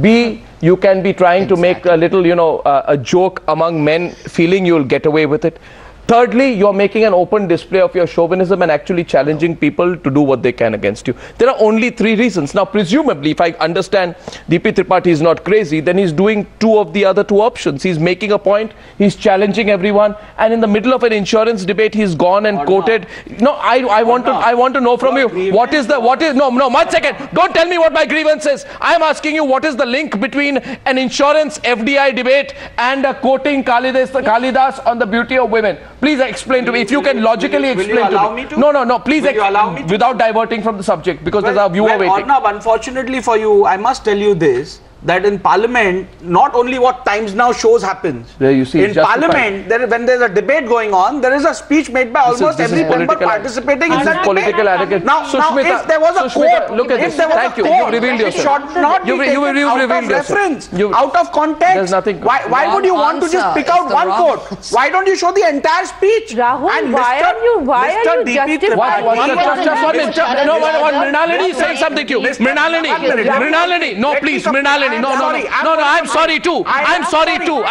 Speaker 2: B, you can be trying to make a little, a joke among men, feeling you'll get away with it. Thirdly, you're making an open display of your chauvinism and actually challenging people to do what they can against you. There are only three reasons. Now, presumably, if I understand DP Tripathi is not crazy, then he's doing two of the other two options. He's making a point, he's challenging everyone, and in the middle of an insurance debate, he's gone and quoted. No, I want to know from you, no, 1 second. Don't tell me what my grievance is. I'm asking you, what is the link between an insurance FDI debate and quoting Kalidas on the beauty of women? Please explain to me, if you can logically explain to me. No, please explain without diverting from the subject, because there's a viewer waiting.
Speaker 10: Arnab, unfortunately for you, I must tell you this, that in Parliament, not only what Times Now shows happens.
Speaker 2: There you see,
Speaker 10: in Parliament, when there's a debate going on, there is a speech made by almost every member participating in that
Speaker 2: political
Speaker 10: debate. Now, if there was a quote,
Speaker 2: look at this. Thank you. You've revealed yourself.
Speaker 10: Not you out of reference, out of context.
Speaker 2: There's nothing.
Speaker 10: Why would you want to just pick out one quote? Why don't you show the entire speech?
Speaker 13: Rahul, why are you justifying?
Speaker 2: Mrinalini is saying something to you. Mrinalini, no, please, Mrinalini. No, I'm sorry too. I'm sorry too.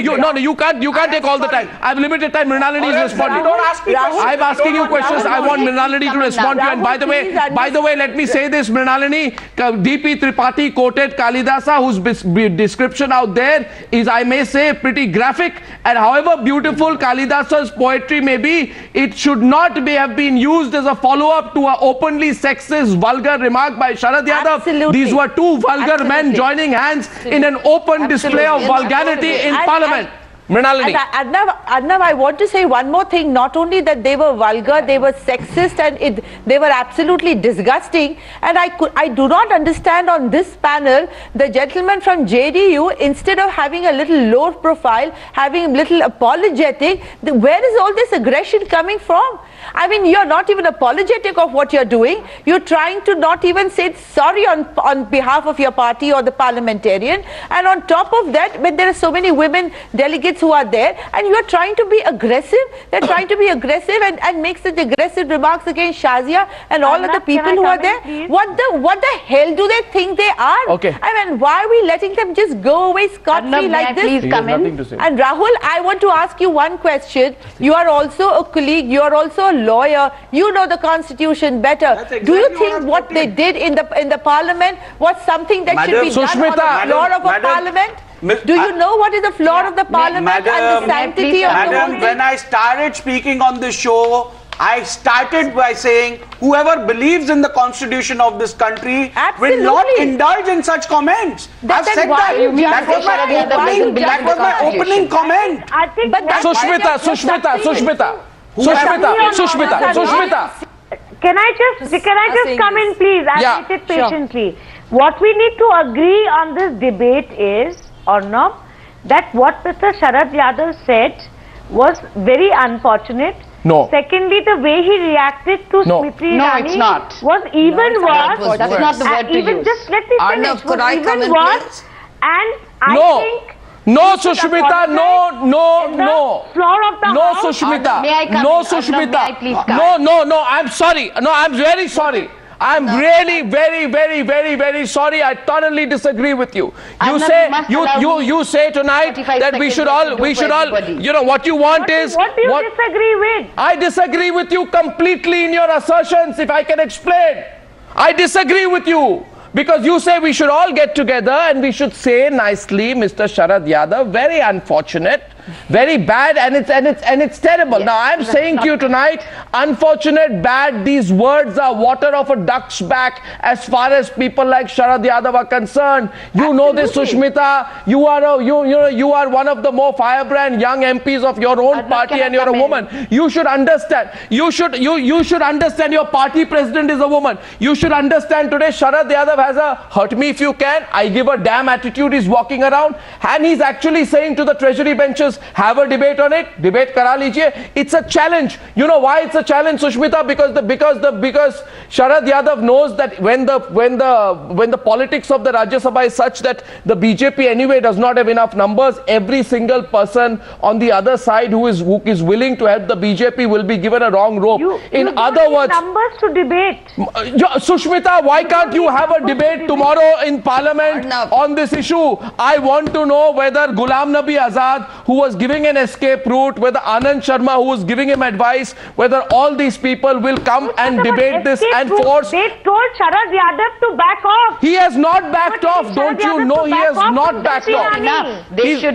Speaker 2: You can't take all the time. I have limited time. Mrinalini is responding. I'm asking you questions. I want Mrinalini to respond to you. And by the way, let me say this, Mrinalini, DP Tripathi quoted Kalidasa, whose description out there is, I may say, pretty graphic. And however beautiful Kalidasa's poetry may be, it should not have been used as a follow-up to an openly sexist, vulgar remark by Sharad Yadav.
Speaker 13: Absolutely.
Speaker 2: These were two vulgar men joining hands in an open display of vulgarity in Parliament. Mrinalini.
Speaker 13: Arnav, I want to say one more thing. Not only that they were vulgar, they were sexist, and they were absolutely disgusting. And I do not understand on this panel, the gentleman from JDU, instead of having a little low profile, having a little apologetic, where is all this aggression coming from? I mean, you're not even apologetic of what you're doing. You're trying to not even say sorry on behalf of your party or the parliamentarian. And on top of that, when there are so many women delegates who are there, and you're trying to be aggressive, they're trying to be aggressive and make such aggressive remarks against Shazia and all of the people who are there.
Speaker 14: Please?
Speaker 13: What the hell do they think they are?
Speaker 2: Okay.
Speaker 13: I mean, why are we letting them just go away scot-free like this?
Speaker 9: Please come in.
Speaker 13: And Rahul, I want to ask you one question. You are also a colleague, you are also a lawyer, you know the constitution better. Exactly. Do you think what they did in the parliament was something that should be done on the floor of a parliament? Do you know what is the floor of the parliament and the sanctity of the
Speaker 10: Madam, when I started speaking on this show, I started by saying whoever believes in the constitution of this country will not indulge in such comments. I've said that. That was my opening comment.
Speaker 14: I think
Speaker 2: Sushmita.
Speaker 14: Can I just come in, please? I'll wait patiently. What we need to agree on this debate is, Arnav, that what Mr. Sharad Yadav said was very unfortunate.
Speaker 2: No.
Speaker 14: Secondly, the way he reacted to Smriti Irani was even worse.
Speaker 9: That's not the word to use.
Speaker 14: Just let me finish.
Speaker 12: Arnav, could I come in,
Speaker 14: worse. And I think...
Speaker 2: No, Sushmita, no.
Speaker 14: Floor of the House.
Speaker 2: Sushmita.
Speaker 9: May I come
Speaker 2: No,
Speaker 9: in?
Speaker 2: Sushmita.
Speaker 9: May I please come?
Speaker 2: No, I'm sorry. No, I'm very sorry. I'm really very sorry. I totally disagree with you. You say tonight that we should all, you know, what you want is...
Speaker 14: What do you disagree with?
Speaker 2: I disagree with you completely in your assertions, if I can explain. I disagree with you. Because you say we should all get together and we should say nicely, Mr. Sharad Yadav, very unfortunate, very bad, and it's terrible. Yes, now I'm saying to you tonight, unfortunate, bad, these words are water of a duck's back as far as people like Sharad Yadav are concerned. You know this, Sushmita. You are one of the more firebrand young MPs of your own party, and you're a woman. You should understand. You should understand your party president is a woman. You should understand today Sharad Yadav has a hurt me if you can, I give a damn attitude. He's walking around and he's actually saying to the treasury benches, have a debate on it, debate kara lijiye. It's a challenge. You know why it's a challenge, Sushmita? Because Sharad Yadav knows that when the politics of the Rajya Sabha is such that the BJP anyway does not have enough numbers, every single person on the other side who is willing to help the BJP will be given a wrong rope. In other words,
Speaker 14: numbers to debate.
Speaker 2: Sushmita, why can't you have a debate tomorrow in Parliament on this issue? I want to know whether Ghulam Nabi Azad, who was giving an escape route, whether Anand Sharma, who was giving him advice, whether all these people will come and debate this and force...
Speaker 14: They told Sharad Yadav to back off.
Speaker 2: He has not backed off. Don't you know he has not backed off?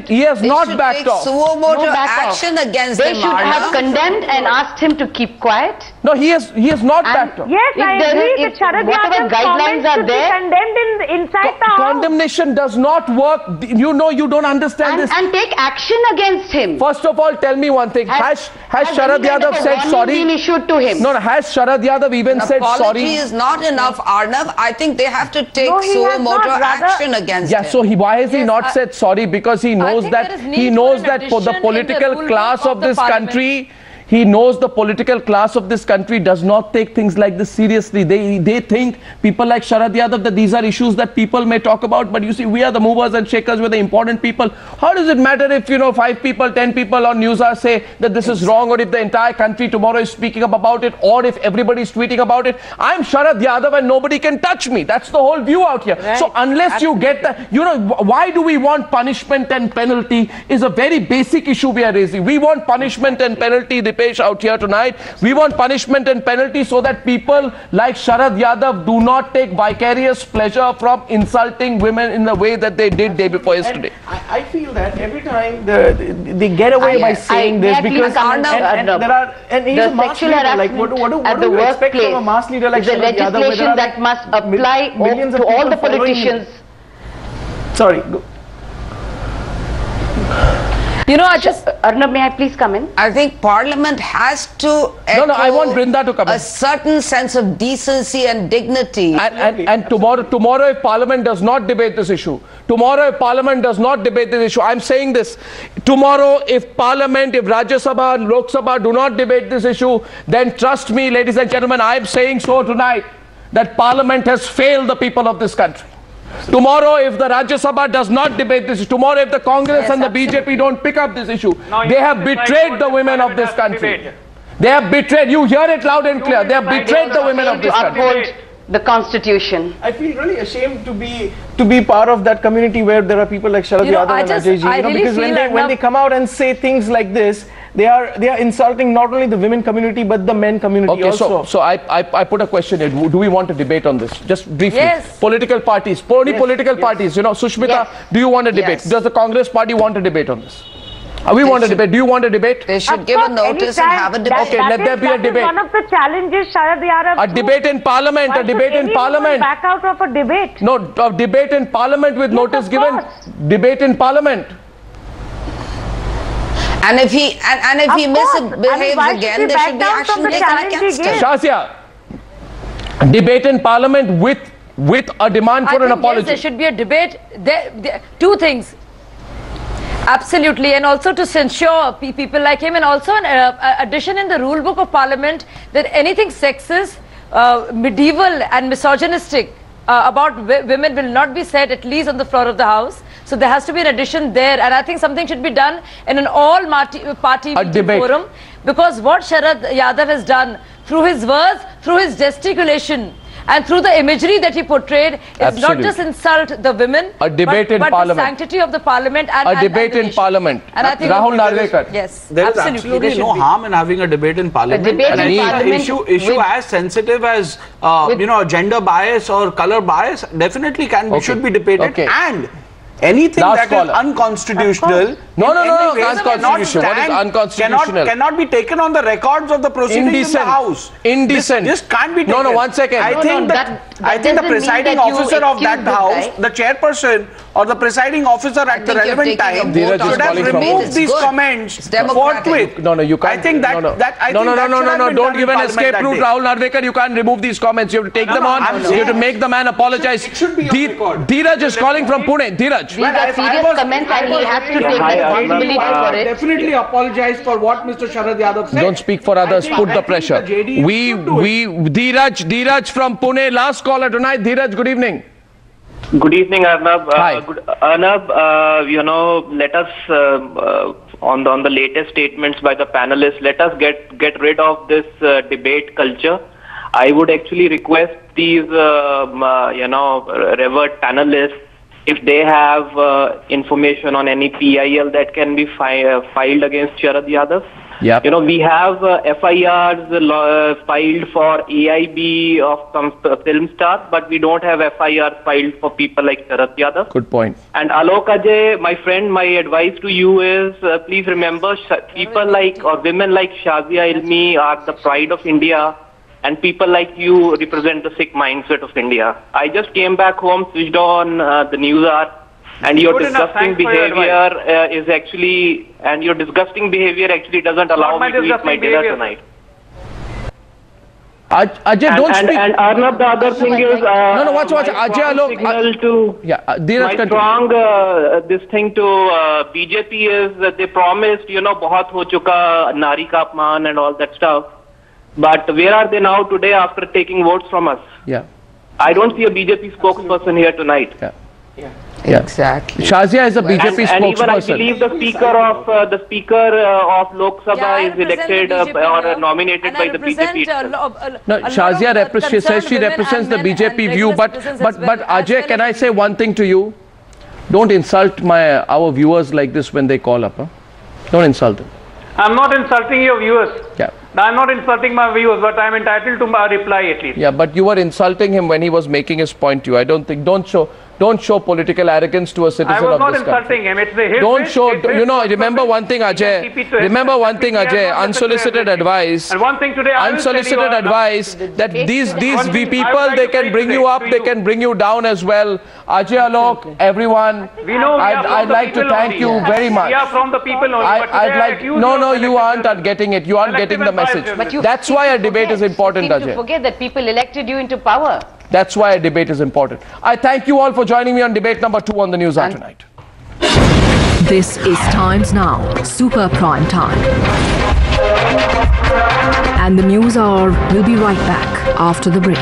Speaker 2: He has not backed off.
Speaker 12: Suo moto action against him.
Speaker 9: They should have condemned and asked him to keep quiet.
Speaker 2: No, he has not backed off.
Speaker 14: Yes, I agree that Sharad Yadav's
Speaker 9: guidelines are there,
Speaker 14: condemned inside the house.
Speaker 2: Condemnation does not work. You know, you don't understand this.
Speaker 9: And take action against him.
Speaker 2: First of all, tell me one thing. Has Sharad Yadav said sorry?
Speaker 9: Been issued to him.
Speaker 2: No, has Sharad Yadav even said sorry?
Speaker 12: Apology is not enough, Arnav. I think they have to take suo moto action against him.
Speaker 2: So why has he not said sorry? Because he knows that for the political class of this country, he knows the political class of this country does not take things like this seriously. They think, people like Sharad Yadav, that these are issues that people may talk about, but you see, we are the movers and shakers, we're the important people. How does it matter if, 5 people, 10 people on news say that this is wrong, or if the entire country tomorrow is speaking about it, or if everybody is tweeting about it? I'm Sharad Yadav and nobody can touch me. That's the whole view out here. Right. So unless you get that, why do we want punishment and penalty is a very basic issue we are raising. We want punishment and penalty, out here tonight. We want punishment and penalty so that people like Sharad Yadav do not take vicarious pleasure from insulting women in the way that they did day before yesterday.
Speaker 11: I feel that every time they get away by saying this because he's a mass leader. Like what do you expect from a mass leader like Sharad Yadav?
Speaker 9: The legislation that must apply to all the politicians.
Speaker 11: Sorry.
Speaker 4: You know, I just...
Speaker 9: Arnab, may I please come in?
Speaker 12: I think Parliament has to
Speaker 2: No, I want Brinda to come in.
Speaker 12: A certain sense of decency and dignity.
Speaker 2: And tomorrow if Parliament does not debate this issue, I'm saying this, tomorrow if Parliament, if Rajya Sabha and Lok Sabha do not debate this issue, then trust me, ladies and gentlemen, I am saying so tonight, that Parliament has failed the people of this country. Tomorrow if the Rajya Sabha does not debate this issue, tomorrow if the Congress and the BJP don't pick up this issue, they have betrayed the women of this country. They have betrayed, you hear it loud and clear, they have betrayed the women of this country.
Speaker 9: The Constitution.
Speaker 11: I feel really ashamed to be part of that community where there are people like Sharad Yadav and Ajay Ji, because when they come out and say things like this, they are insulting not only the women community but the men community also.
Speaker 2: So I put a question in. Do we want to debate on this? Just briefly.
Speaker 4: Yes.
Speaker 2: Political parties, political parties, you know, Sushmita, do you want to debate? Does the Congress party want to debate on this? We want to debate. Do you want to debate?
Speaker 12: They should give a notice and have a debate.
Speaker 2: Okay, let there be a debate.
Speaker 14: One of the challenges, Sharad Yadav.
Speaker 2: A debate in Parliament. A debate in Parliament.
Speaker 14: Back out of a debate.
Speaker 2: No, a debate in Parliament with notice given. Debate in Parliament.
Speaker 12: And if he misbehaves again, there should be action taken against him.
Speaker 2: Shazia, debate in Parliament with a demand for an apology.
Speaker 4: Yes, there should be a debate. Two things. Absolutely, and also to censure people like him, and also an addition in the rule book of Parliament that anything sexist, medieval and misogynistic about women will not be said, at least on the floor of the House. So there has to be an addition there, and I think something should be done in an all-party forum, because what Sharad Yadav has done through his words, through his gesticulation, and through the imagery that he portrayed, is not just insult the women,
Speaker 2: but
Speaker 4: the sanctity of the Parliament and
Speaker 2: a debate in Parliament.
Speaker 4: And I think
Speaker 2: Rahul Narvekar.
Speaker 4: Yes,
Speaker 10: there is absolutely no harm in having a debate in Parliament. Issue as sensitive as gender bias or color bias definitely should be debated. And anything that is unconstitutional, unconstitutional cannot be taken on the records of the proceedings in the House.
Speaker 2: Indecent.
Speaker 10: This can't be taken.
Speaker 2: No, 1 second.
Speaker 10: I think the presiding officer of that House, the chairperson or the presiding officer at the relevant time should have removed these comments forthwith.
Speaker 2: No, you can't.
Speaker 10: I think that
Speaker 2: no, don't give an escape route, Rahul Narvekar. You can't remove these comments. You have to take them on. You have to make the man apologize. Dheeraj is calling from Pune. Dheeraj.
Speaker 9: These are serious comments and he has to take responsibility for it.
Speaker 10: Definitely apologize for what Mr. Sharad Yadav said.
Speaker 2: Don't speak for others. Put the pressure. Dheeraj from Pune, last caller tonight. Dheeraj, good evening.
Speaker 17: Good evening, Arnab.
Speaker 2: Hi.
Speaker 17: Arnab, let us on the latest statements by the panelists, let us get rid of this debate culture. I would actually request these revered panelists, if they have information on any PIL that can be filed against Sharad Yadav.
Speaker 2: Yep.
Speaker 17: We have FIRs filed for AIB of some film stars, but we don't have FIRs filed for people like Sharad Yadav.
Speaker 2: Good point.
Speaker 17: And Alok Ajay, my friend, my advice to you is, please remember, people like, or women like Shazia Ilmi are the pride of India, and people like you represent the Sikh mindset of India. I just came back home, switched on the news hour, and your disgusting behavior actually doesn't allow me to eat my dinner tonight.
Speaker 2: Ajay, don't speak.
Speaker 17: And Arnab, the other thing is,
Speaker 2: watch. Ajay, Alok.
Speaker 17: My strong this thing to BJP is that they promised, bahut ho chuka, nari ka apman and all that stuff. But where are they now today after taking votes from us?
Speaker 2: Yeah.
Speaker 17: I don't see a BJP spokesperson here tonight.
Speaker 2: Yeah.
Speaker 12: Exactly.
Speaker 2: Shazia is a BJP spokesperson.
Speaker 17: And even I believe the speaker of Lok Sabha is elected or nominated by the BJP.
Speaker 2: Shazia says she represents the BJP view, but Ajay, can I say one thing to you? Don't insult our viewers like this when they call up. Huh? Don't insult them.
Speaker 15: I'm not insulting your viewers.
Speaker 2: Yeah.
Speaker 15: I'm not insulting my viewers, but I'm entitled to reply at least.
Speaker 2: Yeah, but you were insulting him when he was making his point to you. I don't Don't show political arrogance to a citizen of this country.
Speaker 15: I was not insulting him. It's his
Speaker 2: Don't show, you know, remember one thing, Ajay. Remember one thing, Ajay. Unsolicited advice.
Speaker 15: And one thing today,
Speaker 2: unsolicited advice that these people, they can bring you up, they can bring you down as well. Ajay, Alok, everyone, I'd like to thank you very much.
Speaker 15: We are from the people only.
Speaker 2: No, you aren't getting it. You aren't getting the message. That's why a debate is important, Ajay.
Speaker 9: You forget that people elected you into power.
Speaker 2: That's why a debate is important. I thank you all for joining me on debate number 2 on the News Hour tonight.
Speaker 1: This is Times Now, Super Prime Time. And the News Hour will be right back after the break.